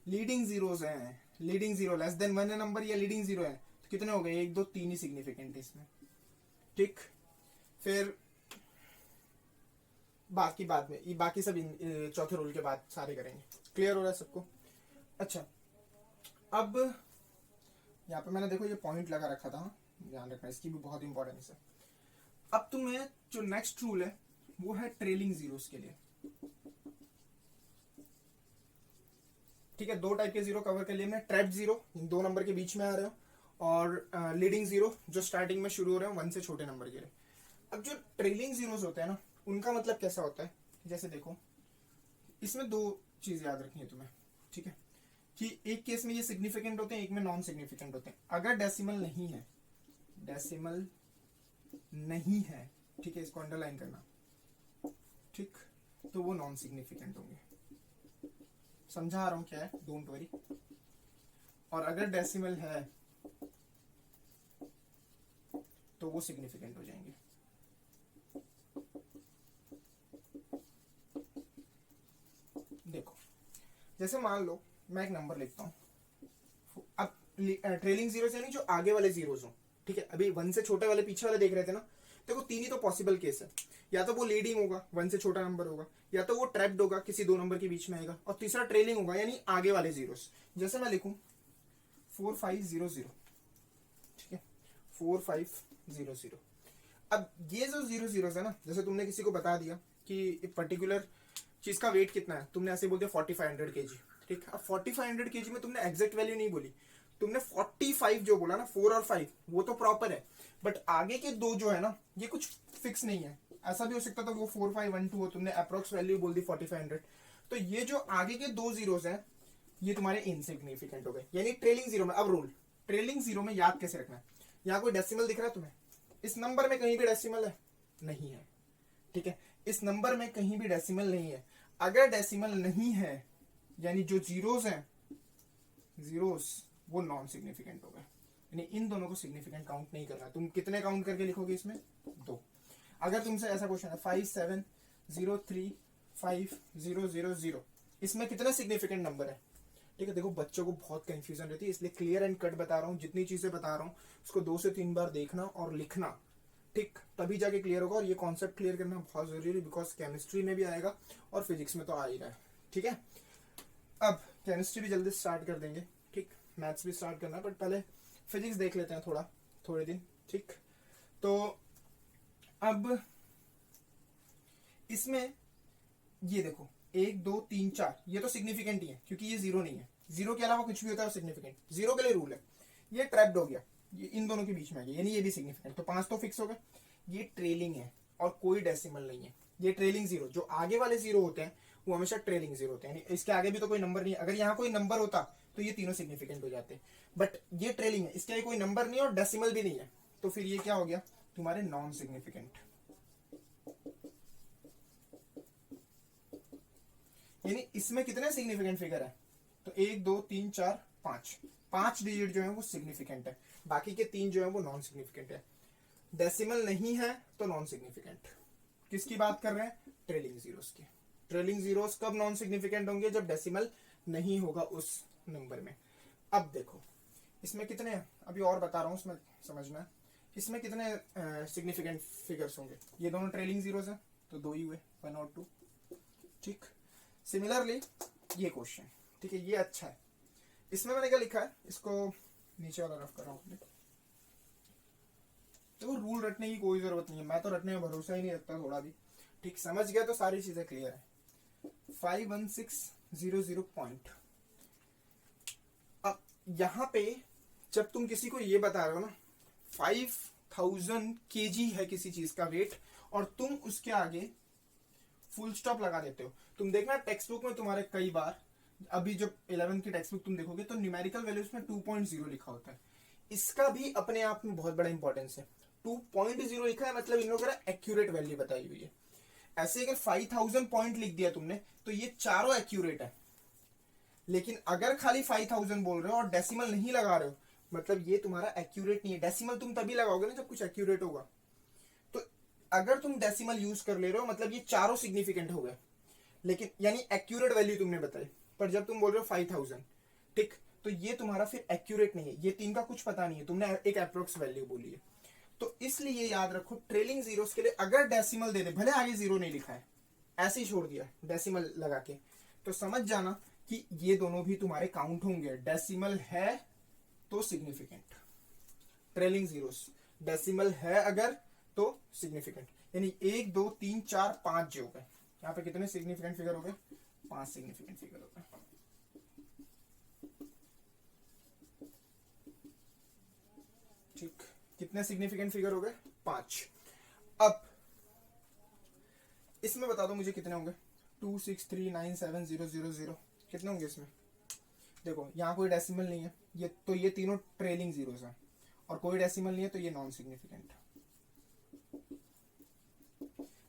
A: लीडिंग जीरोस हैं, लीडिंग जीरो, लेस देन 1 है नंबर, ये लीडिंग जीरो है, तो कितने हो गए, 1 2 3 ही सिग्निफिकेंट इसमें, ठीक। फिर बाकी बाद में, ये बाकी सब चौथे रूल के बाद सारे करेंगे, क्लियर हो रहा है सबको। अच्छा, अब यहाँ पे मैंने देखो ये पॉइंट लगा रखा था, ध्यान रखना, इसकी भी बहुत इंपॉर्टेंस है। अब तुम्हें जो नेक्स्ट रूल है वो है ट्रेलिंग जीरोस के लिए, ठीक है, दो टाइप के जीरो कवर कर लिए मैं, ट्रैप जीरो, इन दो नंबर के बीच में आ रहे हो, और लीडिंग जीरो जो स्टार्टिंग में शुरू हो रहे हो 1 से छोटे नंबर के लिए। अब जो ट्रेलिंग जीरोस होते हैं ना, उनका मतलब कैसा होता है, जैसे देखो इसमें दो चीज याद रखनी है तुम्हें, ठीक है, कि एक केस में ये सिग्निफिकेंट होते हैं, एक में नॉन सिग्निफिकेंट होते हैं। अगर डेसिमल नहीं है, डेसिमल नहीं है, ठीक है, इसको अंडरलाइन करना, ठीक, तो वो नॉन सिग्निफिकेंट होंगे, समझा रहा हूं क्या है, डोंट वरी। और अगर डेसिमल है तो वो सिग्निफिकेंट हो जाएंगे। देखो जैसे मान लो मैं एक नंबर लिखता हूं, अब ट्रेलिंग जीरो यानी जो आगे वाले जीरोस हो, ठीक है, अभी 1 से छोटे वाले पीछे वाले देख रहे थे ना, देखो तीन ही तो पॉसिबल केस है, या तो वो लीडिंग होगा 1 से छोटा नंबर होगा, या तो वो ट्रैप्ड होगा किसी दो नंबर के बीच में आएगा, और तीसरा ट्रेलिंग होगा यानी आगे वाले जीरोस। जैसे मैं लिखूं 4500, ठीक है, 4500। अब ये जो जीरो जीरोस है ना, जैसे तुमने किसी को बता दिया कि पर्टिकुलर चीज का वेट कितना है, तुमने ऐसे बोल दिया 4500 kg, ठीक। अब 4500 kg में तुमने एग्जैक्ट वैल्यू नहीं बोली, तुमने 45 जो बोला ना, 4 और 5 वो तो प्रॉपर है, बट आगे के दो जो है ना ये कुछ फिक्स नहीं है, ऐसा भी हो सकता था वो 4512 हो, तुमने अप्रोक्स वैल्यू बोल दी 4500, तो ये जो आगे के दो जीरोस हैं ये तुम्हारे इनसिग्निफिकेंट हो गए, यानी ट्रेलिंग जीरो में। अब रूल ट्रेलिंग जीरो में याद कैसे रखना है, यहाँ कोई डेसिमल दिख रहा है तुम्हें, इस नंबर में कहीं भी डेसिमल है नहीं है, ठीक है, इस नंबर में कहीं भी डेसिमल नहीं है। अगर डेसिमल नहीं है यानी जो जीरोस हैं, जीरोस वो नॉन सिग्निफिकेंट हो गए, यानी इन दोनों को सिग्निफिकेंट काउंट नहीं करना। तुम कितने काउंट करके लिखोगे इसमें, 2। अगर तुमसे ऐसा क्वेश्चन है 57035000, इसमें कितने सिग्निफिकेंट नंबर है, ठीक है। देखो बच्चों को बहुत कंफ्यूजन रहती है, इसलिए क्लियर एंड कट बता रहा हूँ, जितनी चीजें बता रहा हूँ उसको 2 से 3 बार देखना और लिखना, ठीक, तभी जाके क्लियर होगा। और ये कॉन्सेप्ट क्लियर करना बहुत जरूरी है बिकॉज केमिस्ट्री में भी आएगा और फिजिक्स में तो आ ही रहा है, ठीक है। अब केमिस्ट्री भी जल्दी स्टार्ट कर देंगे, ठीक, मैथ्स भी स्टार्ट करना है, बट पहले फिजिक्स देख लेते हैं थोड़े दिन, ठीक। तो अब इसमें ये देखो 1 2 3 4 ये तो सिग्निफिकेंट ही है क्योंकि ये जीरो नहीं है, जीरो के अलावा कुछ भी होता है सिग्निफिकेंट, जीरो के लिए रूल है। ये ट्रैप्ड हो गया, ये इन दोनों के बीच में आ गया, यानी ये भी सिग्निफिकेंट, तो 5 तो फिक्स हो गए। ये ट्रेलिंग है और कोई डेसिमल नहीं है, ये ट्रेलिंग जीरो, जो आगे वाले जीरो होते हैं वो हमेशा ट्रेलिंग जीरो होते हैं, यानी इसके आगे भी तो कोई नंबर नहीं है। अगर यहाँ कोई नंबर होता तो ये तीनों सिग्निफिकेंट हो जाते, बट ये ट्रेलिंग है, इसके आगे कोई नंबर नहीं है और डेसिमल भी नहीं है, तो फिर ये क्या हो गया तुम्हारे नॉन सिग्निफिकेंट। यानी इसमें कितने सिग्निफिकेंट फिगर है, तो 1 2 3 4 5, 5 डिजिट जो है वो सिग्निफिकेंट है, बाकी के 3 जो है वो नॉन सिग्निफिकेंट है। डेसिमल नहीं है तो नॉन सिग्निफिकेंट। किसकी बात कर रहे हैं, ट्रेलिंग जीरोस की। ट्रेलिंग जीरोस कब नॉन सिग्निफिकेंट होंगे, जब डेसिमल नहीं होगा उस नंबर में। अब देखो इसमें कितने हैं, अभी और बता रहा हूं, उसमें समझना है इसमें कितने सिग्निफिकेंट फिगर्स होंगे। ये दोनों ट्रेलिंग जीरोस हैं तो 2 ही हुए, 1 और 2, ठीक। सिमिलरली ये क्वेश्चन, ठीक है, ये अच्छा है। इसमें मैंने क्या लिखा है, इसको नीचे वाला रफ कर रहा हूं। तो रूल रटने की कोई जरूरत नहीं है, मैं तो रटने में भरोसा ही नहीं रखता थोड़ा भी, ठीक। समझ गया तो सारी चीजें क्लियर है। 51600 पॉइंट। अब यहां पे जब तुम किसी को ये बता रहे हो ना 5000 kg है किसी चीज का वेट, और तुम उसके आगे फुल स्टॉप लगा देते हो, तुम देखना टेक्स्ट बुक में तुम्हारे कई बार, अभी जब 11 की टेक्स्ट बुक तुम देखोगे तो न्यूमेरिकल वैल्यूज में 2.0 लिखा होता है। इसका भी अपने आप में बहुत बड़ा इंपॉर्टेंस है। 2.0 लिखा है मतलब इन लोगों ने एक्यूरेट वैल्यू बताई हुई है। ऐसे अगर 5000 पॉइंट लिख दिया तुमने तो ये चारों एक्यूरेट है, लेकिन अगर खाली 5000 बोल रहे हो और डेसिमल नहीं लगा रहे हो, मतलब ये तुम्हारा एक्यूरेट नहीं है। डेसिमल तुम तभी लगाओगे ना जब कुछ एक्यूरेट होगा। तो अगर तुम डेसिमल यूज कर ले रहे हो मतलब ये चारों सिग्निफिकेंट हो गए, लेकिन यानी एक्यूरेट वैल्यू तुमने बताई, पर जब तुम बोल रहे हो 5000, ठीक, तो ये तुम्हारा फिर एक्यूरेट नहीं है, ये 3 का कुछ पता नहीं है, तुमने एक अप्रोक्स वैल्यू बोली है। तो इसलिए याद रखो ट्रेलिंग जीरोस के लिए अगर डेसिमल दे दे, भले आगे जीरो नहीं लिखा है, ऐसे ही छोड़ दिया डेसिमल लगा के, तो समझ जाना कि ये दोनों भी तुम्हारे काउंट होंगे। डेसिमल है तो सिग्निफिकेंट, ट्रेलिंग जीरोस डेसिमल है अगर तो सिग्निफिकेंट। यानी 1 2 3 4 5 जो हो गए, यहाँ पे कितने सिग्निफिकेंट फिगर हो गए, 5 सिग्निफिकेंट फिगर हो गए, ठीक। कितने सिग्निफिकेंट फिगर हो गए, 5। अब इसमें बता दो मुझे कितने होंगे, 2639700 कितने होंगे इसमें। देखो यहाँ कोई डेसिमल नहीं है, ये तीनों ट्रेलिंग जीरोस हैं, और कोई डेसिमल नहीं है तो ये नॉन सिग्निफिकेंट।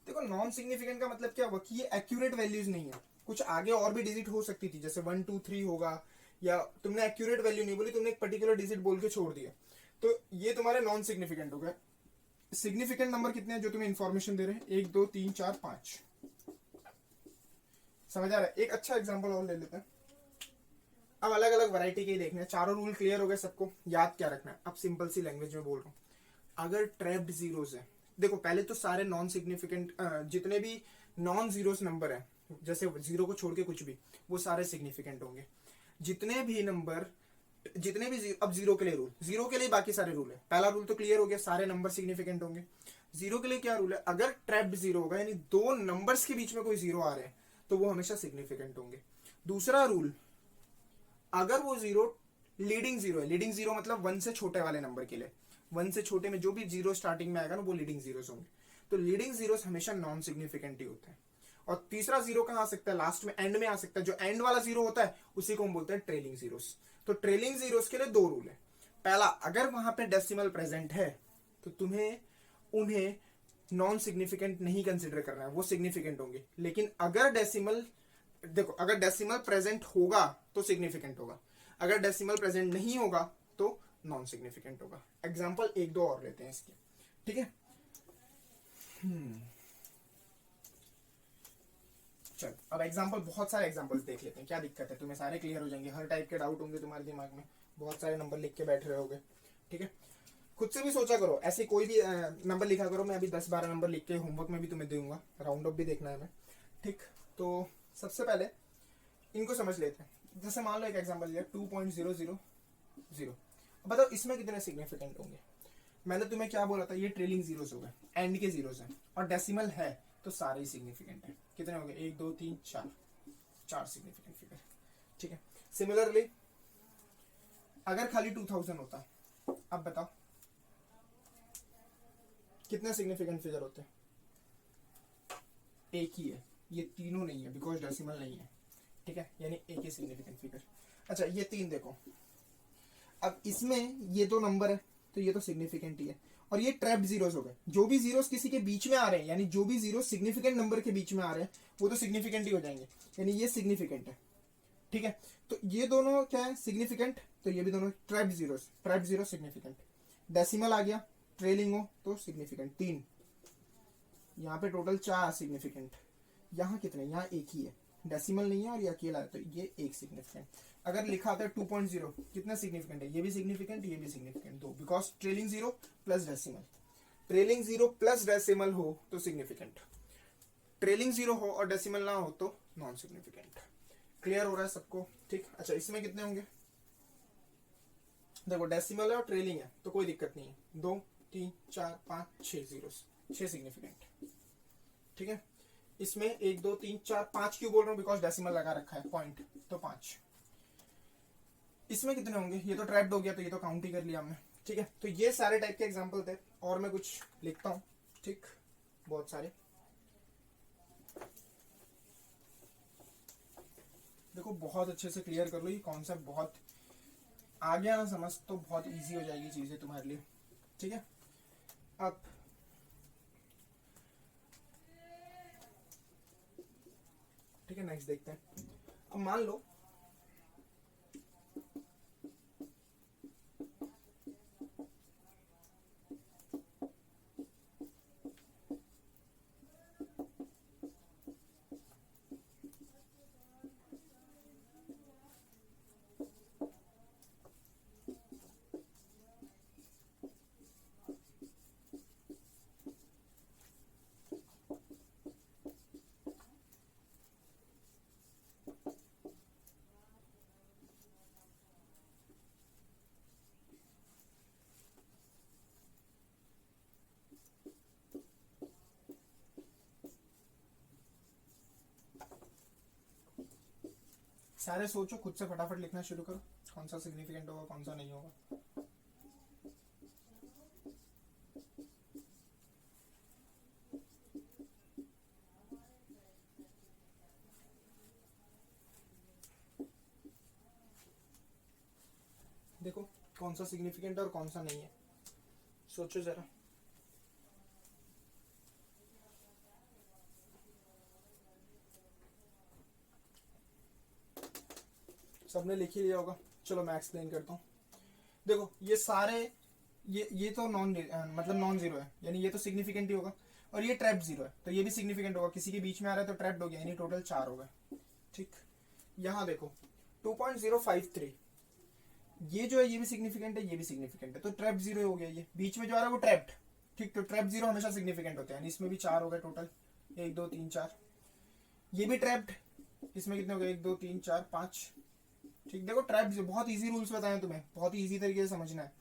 A: देखो नॉन सिग्निफिकेंट का मतलब क्या हुआ कि ये एक्यूरेट वैल्यूज नहीं है, कुछ आगे और भी डिजिट हो सकती थी, जैसे 1 2 3 होगा, या तुमने एक्यूरेट वैल्यू नहीं बोली, तुमने एक पर्टिकुलर डिजिट बोल के छोड़ दिया, तो ये तुम्हारे नॉन सिग्निफिकेंट हो गए। सिग्निफिकेंट नंबर कितने हैं जो तुम्हें इंफॉर्मेशन दे रहे हैं, 1 2 3 4 5। समझ आ रहा है। एक अच्छा एग्जांपल और ले लेते हैं। अब अलग अलग वैरायटी के देखने हैं, चारों रूल क्लियर हो गए सबको, याद क्या रखना है। अब सिंपल सी लैंग्वेज में बोल रहा हूँ, अगर ट्रैप्ड जीरोस है, देखो पहले तो सारे नॉन सिग्निफिकेंट जितने भी नॉन जीरोस नंबर है, जैसे जीरो को छोड़ के कुछ भी, वो सारे सिग्निफिकेंट होंगे। जितने भी नंबर, जितने भी अब जीरो के लिए रूल, जीरो के लिए बाकी सारे रूल है। पहला रूल तो क्लियर हो गया, सारे नंबर सिग्निफिकेंट होंगे। जीरो के लिए क्या रूल है, अगर ट्रैप्ड जीरो होगा यानी दो नंबर्स के बीच में कोई जीरो आ रहे हैं तो वो हमेशा सिग्निफिकेंट होंगे। दूसरा रूल, अगर वो जीरो लीडिंग जीरो है, लीडिंग जीरो मतलब 1 से छोटे वाले नंबर के लिए, 1 से छोटे में जो भी जीरो स्टार्टिंग में आएगा ना वो लीडिंग जीरोस होंगे, तो लीडिंग जीरोस हमेशा नॉन सिग्निफिकेंट ही होते हैं। और तीसरा जीरो कहां आ सकता है, लास्ट में, एंड में आ सकता है, जो एंड वाला जीरो होता है उसी को हम बोलते हैं ट्रेलिंग जीरोस। तो ट्रेलिंग जीरोस के लिए 2 रूल है। पहला, अगर वहां पे डेसिमल प्रेजेंट है तो तुम्हें उन्हें नॉन सिग्निफिकेंट नहीं कंसिडर करना है, वो सिग्निफिकेंट होंगे। लेकिन अगर डेसिमल, देखो अगर डेसिमल प्रेजेंट होगा तो सिग्निफिकेंट होगा, अगर डेसिमल प्रेजेंट नहीं होगा तो नॉन सिग्निफिकेंट होगा। एग्जांपल 1 2 और लेते हैं इसके, ठीक है। चल अब एग्जांपल, बहुत सारे एग्जांपल्स देख लेते हैं, क्या दिक्कत है, तुम्हें सारे क्लियर हो जाएंगे। हर टाइप के डाउट होंगे तुम्हारे दिमाग में, बहुत सारे नंबर लिख के बैठ रहे होगे, ठीक है। खुद से भी सोचा करो, ऐसे कोई भी नंबर लिखा करो। मैं अभी 10 12 नंबर लिख के होमवर्क में भी तुम्हें दूंगा, राउंड अप भी देखना है हमें, ठीक। तो सबसे पहले इनको समझ लेते हैं। जैसे मान लो एक एग्जांपल लिया 2.000। बताओ इसमें कितने सिग्निफिकेंट होंगे। मैंने तुम्हें क्या बोला था, ये ट्रेलिंग जीरोस हो गए, एंड के जीरोस हैं, और डेसिमल है तो सारे ही सिग्निफिकेंट है। कितने हो गए, 1 2 3 4, 4 सिग्निफिकेंट फिगर। ठीक है, सिमिलरली अगर खाली 2000 होता, अब बताओ कितने सिग्निफिकेंट फिगर होते हैं? एक ही है, ये तीनों नहीं है बिकॉज डेसिमल नहीं है। ठीक है, यानी एक ही सिग्निफिकेंट फिगर। अच्छा ये 3 देखो, अब इसमें ये दो नंबर है तो ये तो सिग्निफिकेंट ही है, और ये ट्रैप्ड जीरोस हो गए। जो भी जीरोस किसी के बीच में आ रहे हैं, यानी जो भी जीरो सिग्निफिकेंट नंबर के बीच में आ रहे हैं वो तो सिग्निफिकेंट ही हो जाएंगे, यानी ये सिग्निफिकेंट है। ठीक है, तो ये दोनों क्या है, सिग्निफिकेंट, तो ये भी दोनों trapped zeros, trapped zero significant. Decimal आ गया, ट्रेलिंग हो तो सिग्निफिकेंट 3, यहाँ पे टोटल 4 सिग्निफिकेंट। यहाँ कितने, यहाँ एक ही है, डेसिमल नहीं है और ये अकेला है, तो ये एक सिग्निफिकेंट। अगर लिखा आता है 2.0, कितना सिग्निफिकेंट है, ये भी सिग्निफिकेंट, ये भी सिग्निफिकेंट, दो, because trailing zero plus decimal. Trailing zero plus decimal हो तो सिग्निफिकेंट, ट्रेलिंग जीरो हो और डेसिमल ना हो तो नॉन सिग्निफिकेंट। क्लियर हो रहा है सबको? ठीक। अच्छा इसमें कितने होंगे, देखो डेसिमल है और ट्रेलिंग है तो कोई दिक्कत नहीं है, 2 3 4 5 6 जीरो, 6 सिग्निफिकेंट। ठीक है, इसमें 1 2 3 4 5 क्यों बोल रहा हूँ, बिकॉज डेसिमल लगा रखा है पॉइंट, तो 5। इसमें कितने होंगे, ये तो ट्रैप्ड हो गया तो ये तो काउंट ही कर लिया हमने। ठीक है, तो ये सारे टाइप के एग्जांपल थे, और मैं कुछ लिखता हूँ। ठीक, बहुत सारे देखो, बहुत अच्छे से क्लियर कर लो, ये कॉन्सेप्ट बहुत आ गया ना समझ, तो बहुत इजी हो जाएगी चीजें तुम्हारे लिए। ठीक है, अब ठीक है नेक्स्ट देखते हैं। अब मान लो सारे सोचो, खुद से फटाफट लिखना शुरू करो, कौन सा सिग्निफिकेंट होगा कौन सा नहीं होगा। देखो कौन सा सिग्निफिकेंट है और कौन सा नहीं है, सोचो जरा। सबने लिख ही लिया होगा, चलो मैं एक्सप्लेन करता हूँ। देखो ये सारे, ये तो मतलब नॉन जीरो है, यानी ये तो सिग्निफिकेंट ही होगा, और ये ट्रैप्ड जीरो है तो ये भी सिग्निफिकेंट होगा, किसी के बीच में आ रहा है तो ट्रैप्ड हो गया, यानी टोटल 4 हो गए। ठीक, यहाँ देखो 2.053, ये जो है ये भी सिग्निफिकेंट है, ये भी सिग्निफिकेंट है, तो ट्रैप्ड जीरो हो गया, ये बीच में जो आ रहा है वो ट्रैप्ड। ठीक, तो ट्रैप्ड जीरो हमेशा सिग्निफिकेंट होते हैं, इसमें भी 4 हो गए टोटल, 1 2 3 4। ये भी ट्रैप्ड, इसमें कितने हो गए, 1 2 3 4 5। ठीक, देखो ट्रैप्ड बहुत इजी रूल्स बताए तुम्हें, बहुत ही इजी तरीके से समझना है।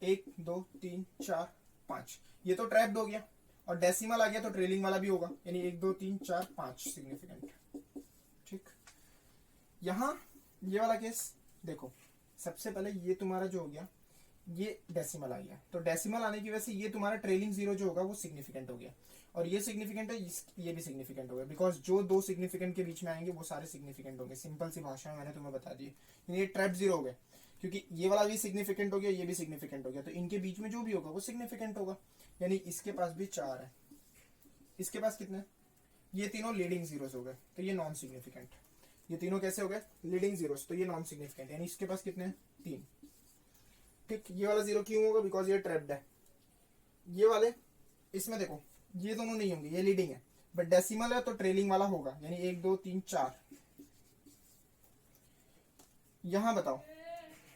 A: 1 2 3 4 5, ये तो ट्रैप्ड हो गया, और डेसिमल आ गया तो ट्रेलिंग वाला भी होगा, यानी 1 2 3 4 5 सिग्निफिकेंट। ठीक, यहाँ ये वाला केस देखो, सबसे पहले ये तुम्हारा जो हो गया ये डेसिमल आ गया, तो डेसिमल आने की वजह से ये तुम्हारा ट्रेलिंग जीरो जो होगा वो सिग्निफिकेंट हो गया, और ये सिग्निफिकेंट है, ये भी सिग्निफिकेंट हो गया, बिकॉज जो दो सिग्निफिकेंट के बीच में आएंगे वो सारे सिग्निफिकेंट होंगे। सिंपल सी भाषा में मैंने तुम्हें बता दी, ये ट्रैप जीरो हो गए, क्योंकि ये वाला भी सिग्निफिकेंट हो गया, ये भी सिग्निफिकेंट हो गया, तो इनके बीच में जो भी होगा वो सिग्निफिकेंट होगा, यानी इसके पास भी 4 है, इसके पास कितने, ये तीनों लीडिंग जीरोस हो गए, तो ये नॉन सिग्निफिकेंट। ये तीनों कैसे हो गए, लीडिंग जीरोस, तो ये नॉन सिग्निफिकेंट, यानी इसके पास कितने, 3। ठीक, ये वाला जीरो क्यों होगा, बिकॉज ये ट्रैप्ड है। ये वाले, इसमें देखो ये दोनों नहीं होंगे, ये लीडिंग है, बट डेसिमल है तो ट्रेलिंग वाला होगा, यानी 1 2 3 4। यहां बताओ,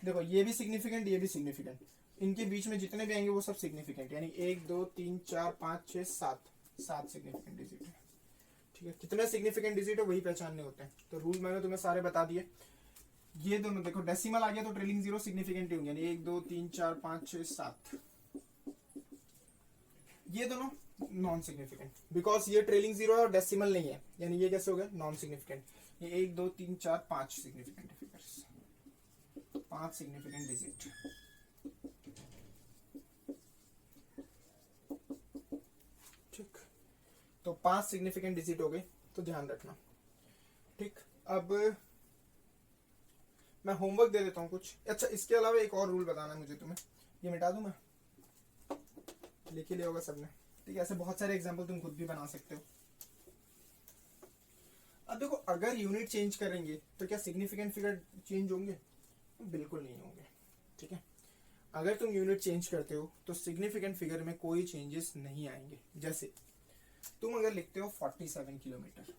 A: देखो ये भी सिग्निफिकेंट, ये भी सिग्निफिकेंट, इनके बीच में जितने भी आएंगे वो सब सिग्निफिकेंट, यानी 1 2 3 4 5 6 7, 7 सिग्निफिकेंट डिजिट है। ठीक है, कितने सिग्निफिकेंट डिजिट है वही पहचानने होते हैं, तो रूल मैंने तुम्हें सारे बता दिए। ये दोनों देखो, डेसिमल आ गया तो ट्रेलिंग जीरो सिग्निफिकेंट ही होंगे, यानी 1 2 3 4 5 6 7। ये दोनों नॉन सिग्निफिकेंट, बिकॉज ये ट्रेलिंग जीरो है और डेसिमल नहीं है, यानी ये कैसे हो गया नॉन सिग्निफिकेंट। ये 1 2 3 4 5 सिग्निफिकेंट फिगर्स, 5 सिग्निफिकेंट डिजिट। ठीक, तो 5 सिग्निफिकेंट डिजिट हो गए, तो ध्यान रखना। ठीक, अब मैं होमवर्क दे देता हूँ कुछ। अच्छा, इसके अलावा एक और रूल बताना है मुझे तुम्हें, ये मिटा दूं मैं, लिख ही लिया होगा सबने। ठीक है, ऐसे बहुत सारे एग्जांपल तुम खुद भी बना सकते हो। अब देखो, अगर यूनिट चेंज करेंगे तो क्या सिग्निफिकेंट फिगर चेंज होंगे? बिल्कुल नहीं होंगे। ठीक है, अगर तुम यूनिट चेंज करते हो तो सिग्निफिकेंट फिगर में कोई चेंजेस नहीं आएंगे। जैसे तुम अगर लिखते हो 47 किलोमीटर,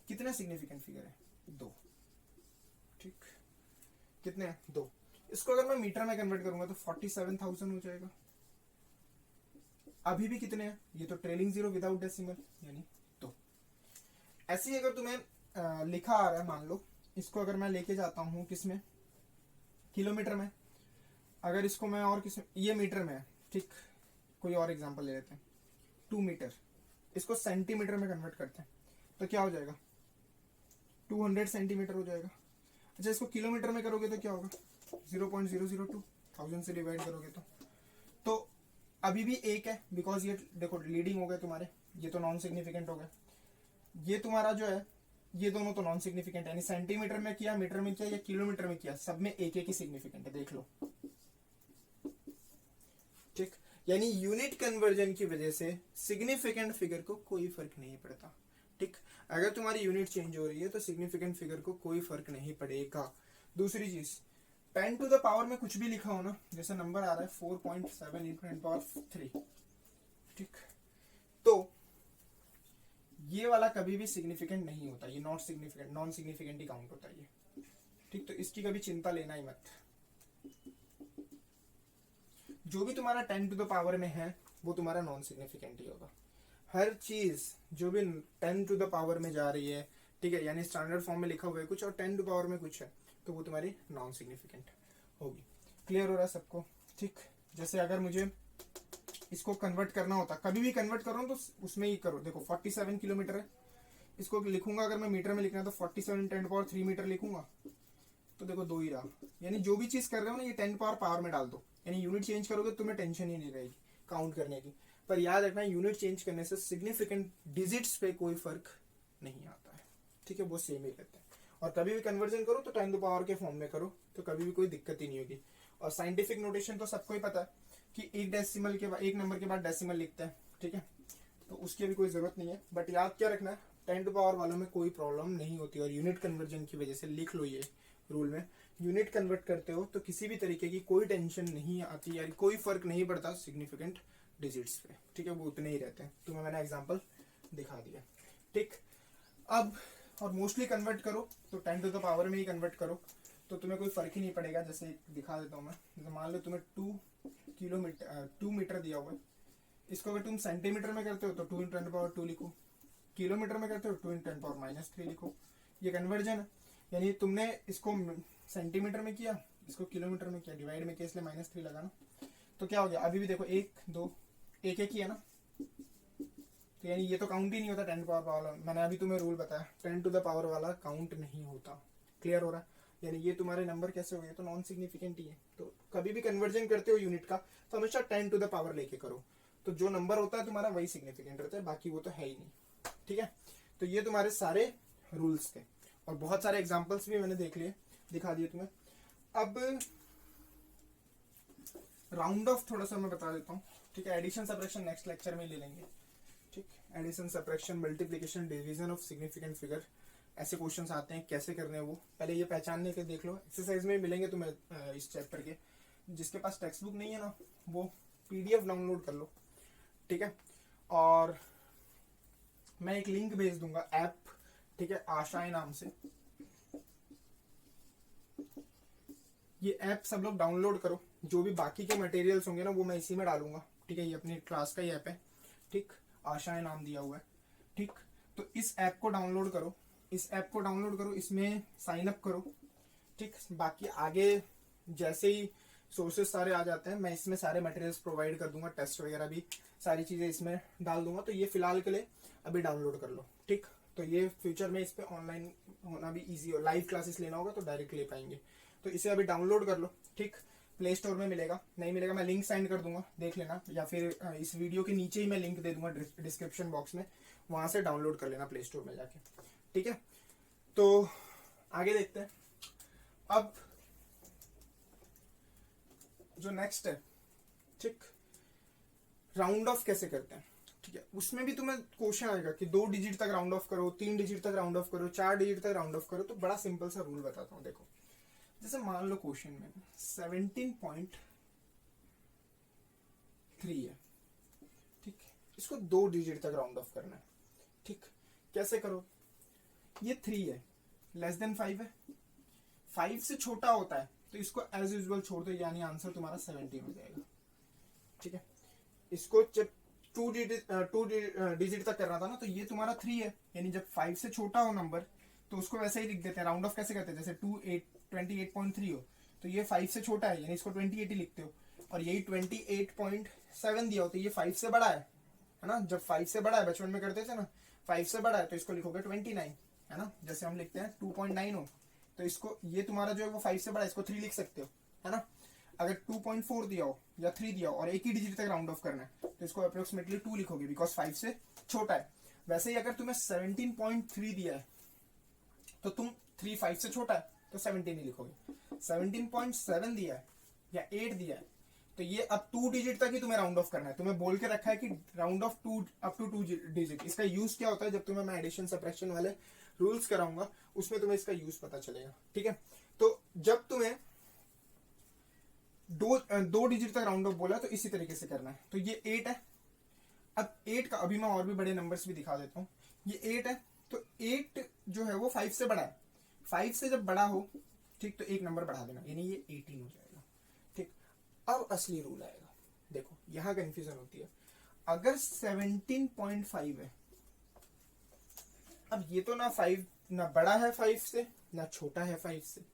A: कितने सिग्निफिकेंट फिगर है? 2। ठीक, कितने हैं? 2। इसको अगर मैं मीटर में कन्वर्ट करूंगा तो 47,000 हो जाएगा। अभी भी कितने हैं? ये तो ट्रेलिंग जीरो विदाउट डेसिमल, यानी 2। ऐसे ही अगर तुम्हें लिखा आ रहा है, मान लो इसको अगर मैं लेके जाता हूं किसमें, किलोमीटर में, अगर इसको मैं और किस, ये मीटर में है। ठीक, कोई और एग्जांपल ले लेते हैं, 2 मीटर, इसको सेंटीमीटर में कन्वर्ट करते हैं तो क्या हो जाएगा? 200 सेंटीमीटर हो जाएगा। अच्छा, इसको किलोमीटर में करोगे तो क्या होगा? 0.002, 1000 से डिवाइड करोगे तो अभी भी 1 है, बिकॉज ये देखो लीडिंग हो गए तुम्हारे, ये तो नॉन सिग्निफिकेंट हो गया। ये तुम्हारा जो है, ये दोनों तो नॉन सिग्निफिकेंट है, यानी सेंटीमीटर में किया, मीटर में किया या किलोमीटर में किया, सब में एक ही सिग्निफिकेंट है, देख लो। ठीक, यानी यूनिट कन्वर्जन की वजह से सिग्निफिकेंट फिगर को कोई फर्क नहीं पड़ता। ठीक, अगर तुम्हारी यूनिट चेंज हो रही है तो सिग्निफिकेंट फिगर को कोई फर्क नहीं पड़ेगा। दूसरी चीज, 10 टू द पावर में कुछ भी लिखा हो ना, जैसे नंबर आ रहा है 4.7 इंटू 10 पावर 3, ठीक, तो ये वाला कभी भी सिग्निफिकेंट नहीं होता, ये not significant, non significant he count होता है ये। ठीक, तो इसकी कभी चिंता लेना ही मत। जो भी तुम्हारा 10 टू द पावर में है वो तुम्हारा नॉन सिग्निफिकेंट ही होगा। हर चीज जो भी 10 टू द पावर में जा रही है, ठीक है, यानी स्टैंडर्ड फॉर्म में लिखा हुआ है कुछ और 10 टू पावर में कुछ है, तो वो तुम्हारी नॉन सिग्निफिकेंट होगी। क्लियर हो रहा है सबको? ठीक, जैसे अगर मुझे इसको कन्वर्ट करना होता, कभी भी कन्वर्ट करो तो उसमें ही करो। देखो 47 किलोमीटर है, इसको लिखूंगा अगर मैं मीटर में लिखना है तो 47 10 पावर 3 मीटर लिखूंगा, तो देखो 2 ही रहा। यानी जो भी चीज कर रहे हो ना, ये 10 पावर में डाल दो, यानी यूनिट चेंज करोगे तो तुम्हें टेंशन ही नहीं रहेगी काउंट करने की। पर याद रखना, यूनिट चेंज करने से सिग्निफिकेंट डिजिट्स पे कोई फर्क नहीं आता है। ठीक है, वो सेम ही रहते हैं। और कभी भी कन्वर्जन करो तो 10 पावर के फॉर्म में करो, तो कभी भी कोई दिक्कत ही नहीं होगी। और साइंटिफिक नोटेशन तो सबको ही पता है कि एक डेसिमल के बाद, एक नंबर के बाद डेसिमल लिखते हैं। ठीक है, तो उसकी भी कोई जरूरत नहीं है। बट याद क्या रखना है, 10 पावर वालों में कोई प्रॉब्लम नहीं होती। और यूनिट कन्वर्जन की वजह से लिख लो ये रूल में, यूनिट कन्वर्ट करते हो तो किसी भी तरीके की कोई टेंशन नहीं आती, यार कोई फर्क नहीं पड़ता सिग्निफिकेंट डिजिट्स पे। ठीक है, वो उतने ही रहते हैं। तुम्हें मैंने एग्जांपल दिखा दिया। ठीक, अब और मोस्टली कन्वर्ट करो तो 10 टू द पावर में ही कन्वर्ट करो, तो तुम्हें कोई फर्क ही नहीं पड़ेगा। जैसे दिखा देता हूँ मैं, जैसे मान लो तुम्हें 2 मीटर दिया हुआ है, इसको अगर तुम सेंटीमीटर में करते हो तो 2 इंटू 10 पावर 2 लिखो, किलोमीटर में करते हो 2 इंटू 10 पावर -3 लिखो। ये कन्वर्जन है, यानी तुमने इसको सेंटीमीटर में किया, इसको किलोमीटर में किया, डिवाइड में किया, इसलिए -3 लगा ना, तो क्या हो गया? अभी भी देखो 1 2 एक एक ही है ना, तो यानी ये तो काउंट ही नहीं होता 10 पावर वाला। मैंने अभी तुम्हें रूल बताया, 10 टू द पावर वाला काउंट नहीं होता। क्लियर हो रहा है? यानी ये तुम्हारे नंबर कैसे हो गए? तो नॉन सिग्निफिकेंट ही है। तो कभी भी कन्वर्जन करते हो यूनिट का तो हमेशा 10 टू द पावर लेके करो, तो जो नंबर होता है तुम्हारा वही सिग्निफिकेंट रहता है, बाकी वो तो है ही नहीं। ठीक है, तो ये तुम्हारे सारे रूल्स थे और बहुत सारे एग्जाम्पल्स भी मैंने देख लिए, दिखा दिए तुम्हें। अब राउंड ऑफ थोड़ा सा मैं बता देता हूँ। ठीक है, एडिशन सब्ट्रैक्शन नेक्स्ट लेक्चर में ले लेंगे। ठीक, addition subtraction multiplication division of significant figure, ऐसे क्वेश्चंस आते हैं, कैसे करने हैं वो पहले ये पहचानने के देख लो। एक्सरसाइज में मिलेंगे तुम्हें इस चैप्टर के। जिसके पास टेक्स्ट बुक नहीं है ना, वो PDF डाउनलोड कर लो। ठीक है, और मैं एक लिंक भेज दूंगा ऐप, ठीक है, आशाएं नाम से। ये ऐप सब लोग डाउनलोड करो। जो भी बाकी के मटेरियल्स होंगे ना वो मैं इसी में डालूंगा। ठीक है, ये अपनी क्लास का ही ऐप है। ठीक, आशाएं नाम दिया हुआ है। ठीक, तो इस ऐप को डाउनलोड करो, इस ऐप को डाउनलोड करो, इसमें साइन अप करो। ठीक, बाकी आगे जैसे ही सोर्सेज सारे आ जाते हैं, मैं इसमें सारे मटेरियल्स प्रोवाइड कर दूंगा, टेस्ट वगैरह भी सारी चीजें इसमें डाल दूंगा। तो ये फिलहाल के लिए अभी डाउनलोड कर लो, ठीक। तो ये फ्यूचर में इस पे ऑनलाइन होना भी इजी हो, लाइव क्लासेस लेना होगा तो डायरेक्ट ले पाएंगे। तो इसे अभी डाउनलोड कर लो, ठीक। प्ले स्टोर में मिलेगा, नहीं मिलेगा मैं लिंक सेंड कर दूंगा, देख लेना, या फिर इस वीडियो के नीचे ही मैं लिंक दे दूंगा डिस्क्रिप्शन बॉक्स में, वहां से डाउनलोड कर लेना प्ले स्टोर में जाके, ठीक है। तो आगे देखते हैं। अब जो नेक्स्ट है, ठीक, राउंड ऑफ कैसे करते हैं, ठीक है। उसमें भी तुम्हें क्वेश्चन आएगा कि 2 डिजिट तक राउंड ऑफ करो, 3 डिजिट तक राउंड ऑफ करो, 4 डिजिट तक राउंड ऑफ करो। तो बड़ा सिंपल सा रूल बताता हूँ, देखो। जैसे मान लो क्वेश्चन में 17.3 है, ठीक, इसको 2 डिजिट तक राउंड ऑफ करना है, ठीक। कैसे करो, ये 3 है, लेस देन 5 है, 5 से छोटा होता है तो इसको एज यूजुअल छोड़ दो, यानी आंसर तुम्हारा 17 हो जाएगा, ठीक है। इसको जब 2 डिजिट तक करना था ना, तो ये तुम्हारा 3 है, यानी जब 5 से छोटा हो नंबर तो उसको वैसे ही लिख देते हैं। राउंड ऑफ कैसे करते हैं, जैसे 28.3 हो तो ये 5 से छोटा है, यानी इसको 28 ही लिखते हो। और यही 28.7 दिया हो तो ये 5 से बड़ा है ना। जब 5 से बड़ा है, बचपन में करते थे ना, 5 से बड़ा है तो इसको लिखोगे 29, है ना। जैसे हम लिखते हैं 2.9 हो तो इसको, ये तुम्हारा जो है वो 5 से बड़ा है, इसको 3 लिख सकते हो, है ना। अगर 2.4 दिया हो या 3 दिया हो और एक ही डिजिट तक राउंड ऑफ करना है तो इसको अप्रोक्सीमेटली 2 लिखोगे, बिकॉज 5 से छोटा है। वैसे ही अगर तुम्हें 17.3 दिया है तो तुम 3 5 से छोटा है तो 17 ही लिखोगे। 17.7 दिया है या 8 दिया है तो ये अब 2 डिजिट तक ही तुम्हें राउंड ऑफ करना है। तुम्हें बोल के रखा है कि round off 2 up to 2 digit. इसका यूज क्या होता है, जब तुम्हें मैं एडिशन सब्ट्रैक्शन वाले रूल्स कराऊंगा उसमें तुम्हें इसका यूज पता चलेगा, ठीक है। तो जब तुम्हें दो डिजिट तक राउंड ऑफ बोला तो इसी तरीके से करना है। तो ये 8 है, अब 8 का अभी मैं और भी बड़े नंबर्स भी दिखा देता हूँ। ये 8 है तो 8 जो है वो 5 से बड़ा है, 5 से जब बड़ा हो, ठीक, तो एक नंबर बढ़ा देना, यानी ये 18 हो जाएगा, ठीक। अब असली रूल आएगा, देखो यहां कंफ्यूजन होती है। अगर 17.5 है, अब ये तो ना 5 ना बड़ा है 5 से ना छोटा है 5 से।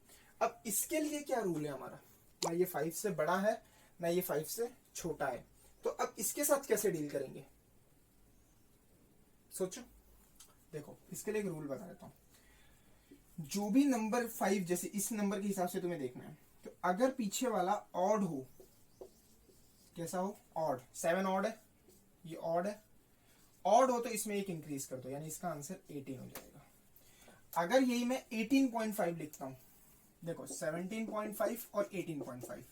A: अब इसके लिए क्या रूल है हमारा, ना ये 5 से बड़ा है ना ये 5 से छोटा है। तो अब इसके साथ कैसे डील करेंगे, सोचो। देखो इसके लिए एक रूल बता देता हूं। जो भी नंबर 5, जैसे इस नंबर के हिसाब से तुम्हें देखना है, तो अगर पीछे वाला ऑड हो, कैसा हो, ऑड, 7 ऑड है, ये ऑड है, ऑड हो तो इसमें एक इंक्रीज कर दो, यानी इसका आंसर 18 हो जाएगा। अगर यही मैं 18.5 लिखता हूं, देखो 17.5 और 18.5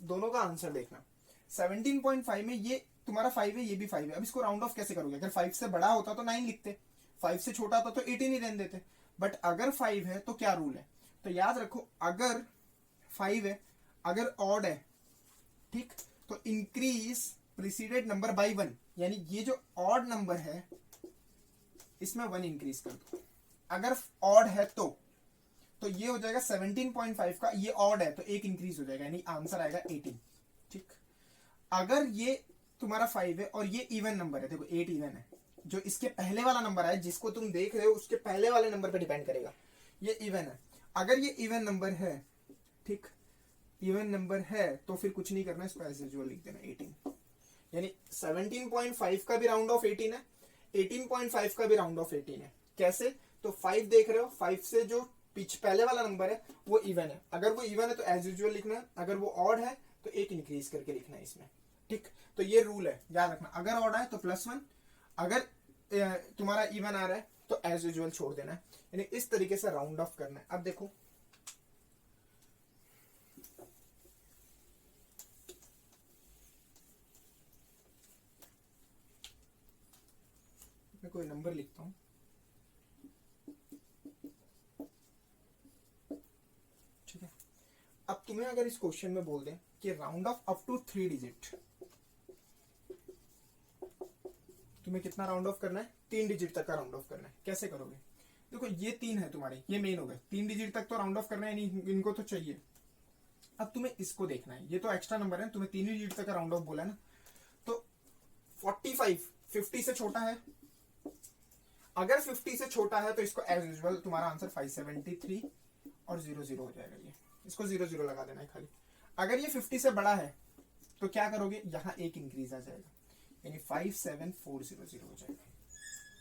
A: दोनों का आंसर देखना। 17.5 में ये तुम्हारा 5 है, ये भी 5 है। अब इसको राउंड ऑफ कैसे करोगे, अगर 5 से बड़ा होता तो 9 लिखते, 5 से छोटा होता तो 18 ही रहने देते। बट अगर 5 है तो क्या रूल है, तो याद रखो, अगर 5 है, अगर ऑड है, ठीक, तो इंक्रीज प्रीसीडेड नंबर बाय 1, यानी ये जो ऑड नंबर है इसमें 1 इंक्रीज कर दो। अगर ऑड है तो ये हो जाएगा 17.5 का, ये ऑड है तो एक इंक्रीज हो जाएगा, यानी आंसर आएगा 18, ठीक। अगर ये तुम्हारा 5 है और ये इवन नंबर है, देखो 8 इवन है, जो इसके पहले वाला नंबर है जिसको तुम देख रहे हो उसके पहले वाले नंबर पे डिपेंड करेगा, ये इवन है। अगर ये इवन नंबर है, ठीक, इवन नंबर है तो फिर कुछ नहीं करना, इसको एज यूजुअल लिख देना 18, यानी 17.5 का भी राउंड ऑफ 18 है, 18.5 का भी राउंड ऑफ 18 है। कैसे, तो 5 देख रहे हो, 5 से जो पहले वाला नंबर है वो इवन है, अगर वो इवन है तो एज यूजुअल लिखना है, अगर वो ऑड है तो एक इंक्रीज करके लिखना है इसमें, ठीक। तो ये रूल है, याद रखना। अगर ऑड है तो +1, अगर तुम्हारा इवन आ रहा है तो एज यूजुअल छोड़ देना है, यानी इस तरीके से राउंड ऑफ करना है। अब देखो मैं कोई नंबर लिखता हूं, ठीक है। अब तुम्हें अगर इस क्वेश्चन में बोल दें कि round off up to 3 digit, तुम्हें कितना राउंड ऑफ करना है, 3 डिजिट तक का राउंड ऑफ करना है, कैसे करोगे। देखो ये 3 है तुम्हारे, ये मेन हो गए, 3 डिजिट तक तो राउंड ऑफ करना है, नहीं इनको तो चाहिए। अब तुम्हें इसको देखना है, ये तो एक्स्ट्रा नंबर है, तुम्हें 3 डिजिट तक का राउंड ऑफ बोला है ना। तो 45 50 से छोटा है, अगर 50 से छोटा है तो इसको एज यूजुअल तुम्हारा आंसर 573 और 00 हो जाएगा, ये इसको 00 लगा देना है खाली। अगर ये 50 से बड़ा है तो क्या करोगे, यहाँ एक इंक्रीज आ जाएगा, यानी 57400 हो जाएगा,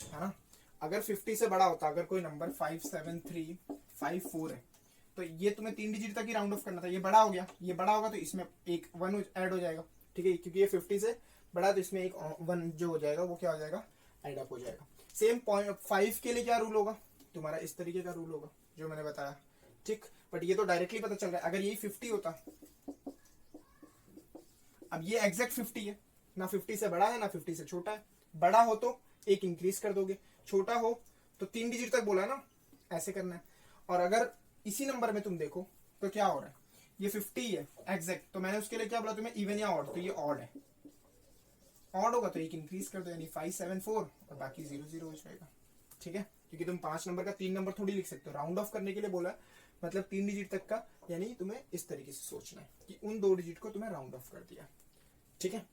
A: है ना। अगर 50 से बड़ा होता, अगर कोई नंबर 57354 है, तो ये तुम्हें 3 डिजिट तक ही राउंड ऑफ करना था, ये बड़ा हो गया, ये बड़ा होगा तो इसमें एक 1 ऐड हो जाएगा, ठीक है, क्योंकि ये 50 से बड़ा, तो इसमें एक 1 जो हो जाएगा वो क्या हो जाएगा, एड अप हो जाएगा। सेम 5 के लिए क्या रूल होगा, तुम्हारा इस तरीके का रूल होगा जो मैंने बताया, ठीक। बट ये तो डायरेक्टली पता चल रहा है, अगर यही 50 होता, अब ये एग्जैक्ट 50 है ना, 50 से बड़ा है ना 50 से छोटा है, बड़ा हो तो एक इंक्रीज कर दोगे, छोटा हो तो 3 डिजिट तक बोला है ना, ऐसे करना है। और अगर इसी नंबर में तुम देखो तो क्या हो रहा है, ये 50 है एग्जैक्ट, तो मैंने उसके लिए क्या बोला तुम्हें, इवन या ऑड, तो ये ऑड है, ऑड होगा तो एक इंक्रीज कर दो, यानी 574 और बाकी 00 हो जाएगा, ठीक है। क्योंकि तुम 5 नंबर का 3 नंबर थोड़ी लिख सकते हो, राउंड ऑफ करने के लिए बोला है, मतलब 3 डिजिट तक का, यानी तुम्हें इस तरीके से सोचना है कि उन 2 डिजिट को तुम्हें राउंड ऑफ कर दिया, ठीक है।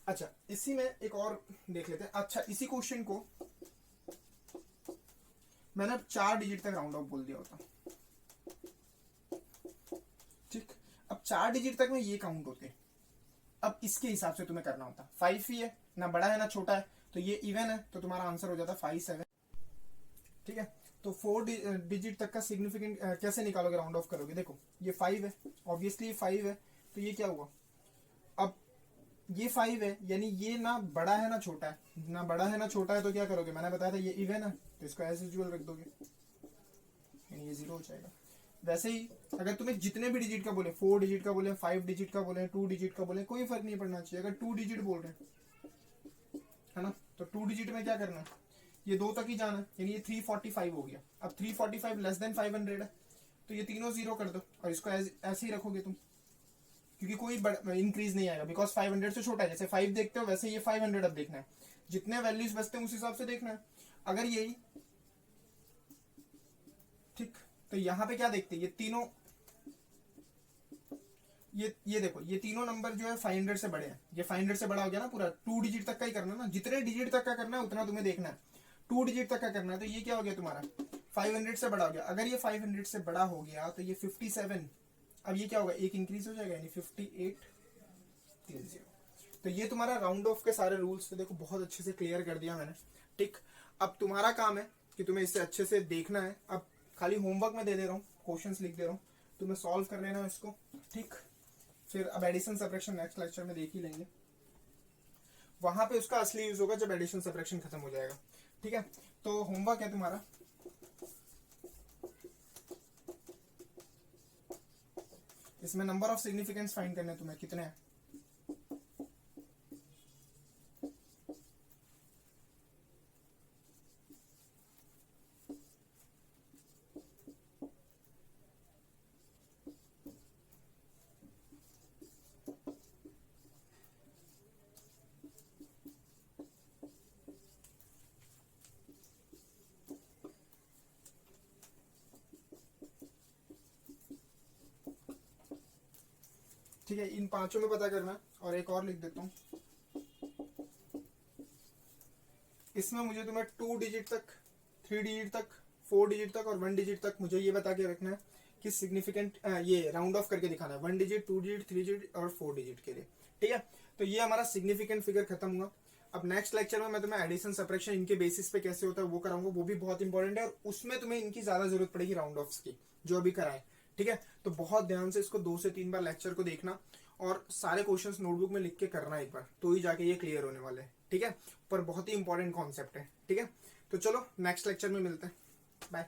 A: अच्छा, इसी में एक और देख लेते हैं। अच्छा, इसी क्वेश्चन को मैंने 4 डिजिट तक राउंड ऑफ बोल दिया होता, ठीक। अब 4 डिजिट तक में ये काउंट होते, अब इसके हिसाब से तुम्हें करना होता, 5 ही है ना, बड़ा है ना छोटा है, तो ये इवन है, तो तुम्हारा आंसर हो जाता 57, ठीक है। तो 4 डिजिट तक का सिग्निफिकेंट कैसे निकालोगे, राउंड ऑफ करोगे, देखो ये 5 है, ऑब्वियसली 5 है, तो ये क्या हुआ, अब ये 5 है, यानी ये ना बड़ा है ना छोटा है, ना बड़ा है ना छोटा है, तो क्या करोगे, मैंने बताया था ये इवन है, तो इसको एज यूजुअल रख दोगे, यानी ये 0 हो जाएगा। वैसे ही अगर तुम्हें जितने भी डिजिट का बोले, 4 डिजिट का बोले, 5 डिजिट का बोले, 2 डिजिट का बोले, कोई फर्क नहीं पड़ना चाहिए। अगर 2 डिजिट बोल रहे हैं, है ना, तो 2 डिजिट में क्या करना है, ये 2 तक ही जाना है, यानी ये 345 हो गया। अब 345 लेस देन 500 है, तो ये तीनों 0 कर दो और इसको ऐसे ही रखोगे तुम, क्योंकि कोई इंक्रीज नहीं आएगा, बिकॉज 500 से छोटा है। जैसे 5 देखते हो वैसे ये 500 अब देखना है, जितने वैल्यूज बचते हैं उस हिसाब से देखना है। अगर यही, ठीक, तो यहाँ पे क्या देखते हैं, ये तीनों, ये देखो, ये तीनों नंबर जो है 500 से बड़े हैं, ये 500 से बड़ा हो गया ना पूरा, 2 डिजिट तक का ही करना ना, जितने डिजिट तक का करना है उतना तुम्हें देखना है, 2 डिजिट तक का करना है, तो ये क्या हो गया तुम्हारा 500 से बड़ा हो गया। अगर ये 500 से बड़ा हो गया तो ये 57, अब ये क्या होगा, एक इंक्रीज हो जाएगा, यानी 5830। तो ये तुम्हारा राउंड ऑफ के सारे रूल्स, तो देखो बहुत अच्छे से क्लियर कर दिया मैंने, ठीक। अब तुम्हारा काम है कि तुम्हें इसे अच्छे से देखना है। अब खाली होमवर्क में दे दे रहा हूँ, क्वेश्चंस लिख दे रहा हूँ, तुम्हें सॉल्व कर लेना है इसको, ठीक। फिर अब एडिशन सब्ट्रैक्शन नेक्स्ट लेक्चर में देख ही लेंगे, वहां पे उसका असली यूज होगा जब एडिशन सब्ट्रैक्शन खत्म हो जाएगा, ठीक है। तो होमवर्क है तुम्हारा, इसमें नंबर ऑफ सिग्निफिकेंस फाइंड करने तुम्हें, कितने हैं, ठीक है, इन 5 में पता करना। और एक और लिख देता हूँ, इसमें मुझे तुम्हें 2 डिजिट तक, 3 डिजिट तक, 4 डिजिट तक और 1 डिजिट तक मुझे ये बता के रखना है कि सिग्निफिकेंट ये राउंड ऑफ करके दिखाना है, 1 डिजिट, 2 डिजिट, 3 डिजिट और 4 डिजिट के लिए, ठीक है। तो ये हमारा सिग्निफिकेंट फिगर खत्म हुआ। अब नेक्स्ट लेक्चर में मैं तुम्हें एडिशन सब्ट्रैक्शन इनके बेसिस पे कैसे होता है वो कराऊंगा, वो भी बहुत इंपॉर्टेंट है, और उसमें तुम्हें इनकी ज्यादा जरूरत पड़ेगी राउंड ऑफ्स की, जो अभी कराए, ठीक है। तो बहुत ध्यान से इसको 2 से 3 बार लेक्चर को देखना और सारे क्वेश्चंस नोटबुक में लिख के करना एक बार, तो ही जाके ये क्लियर होने वाले हैं, ठीक है। पर बहुत ही इंपॉर्टेंट कॉन्सेप्ट है, ठीक है। तो चलो नेक्स्ट लेक्चर में मिलते हैं, बाय।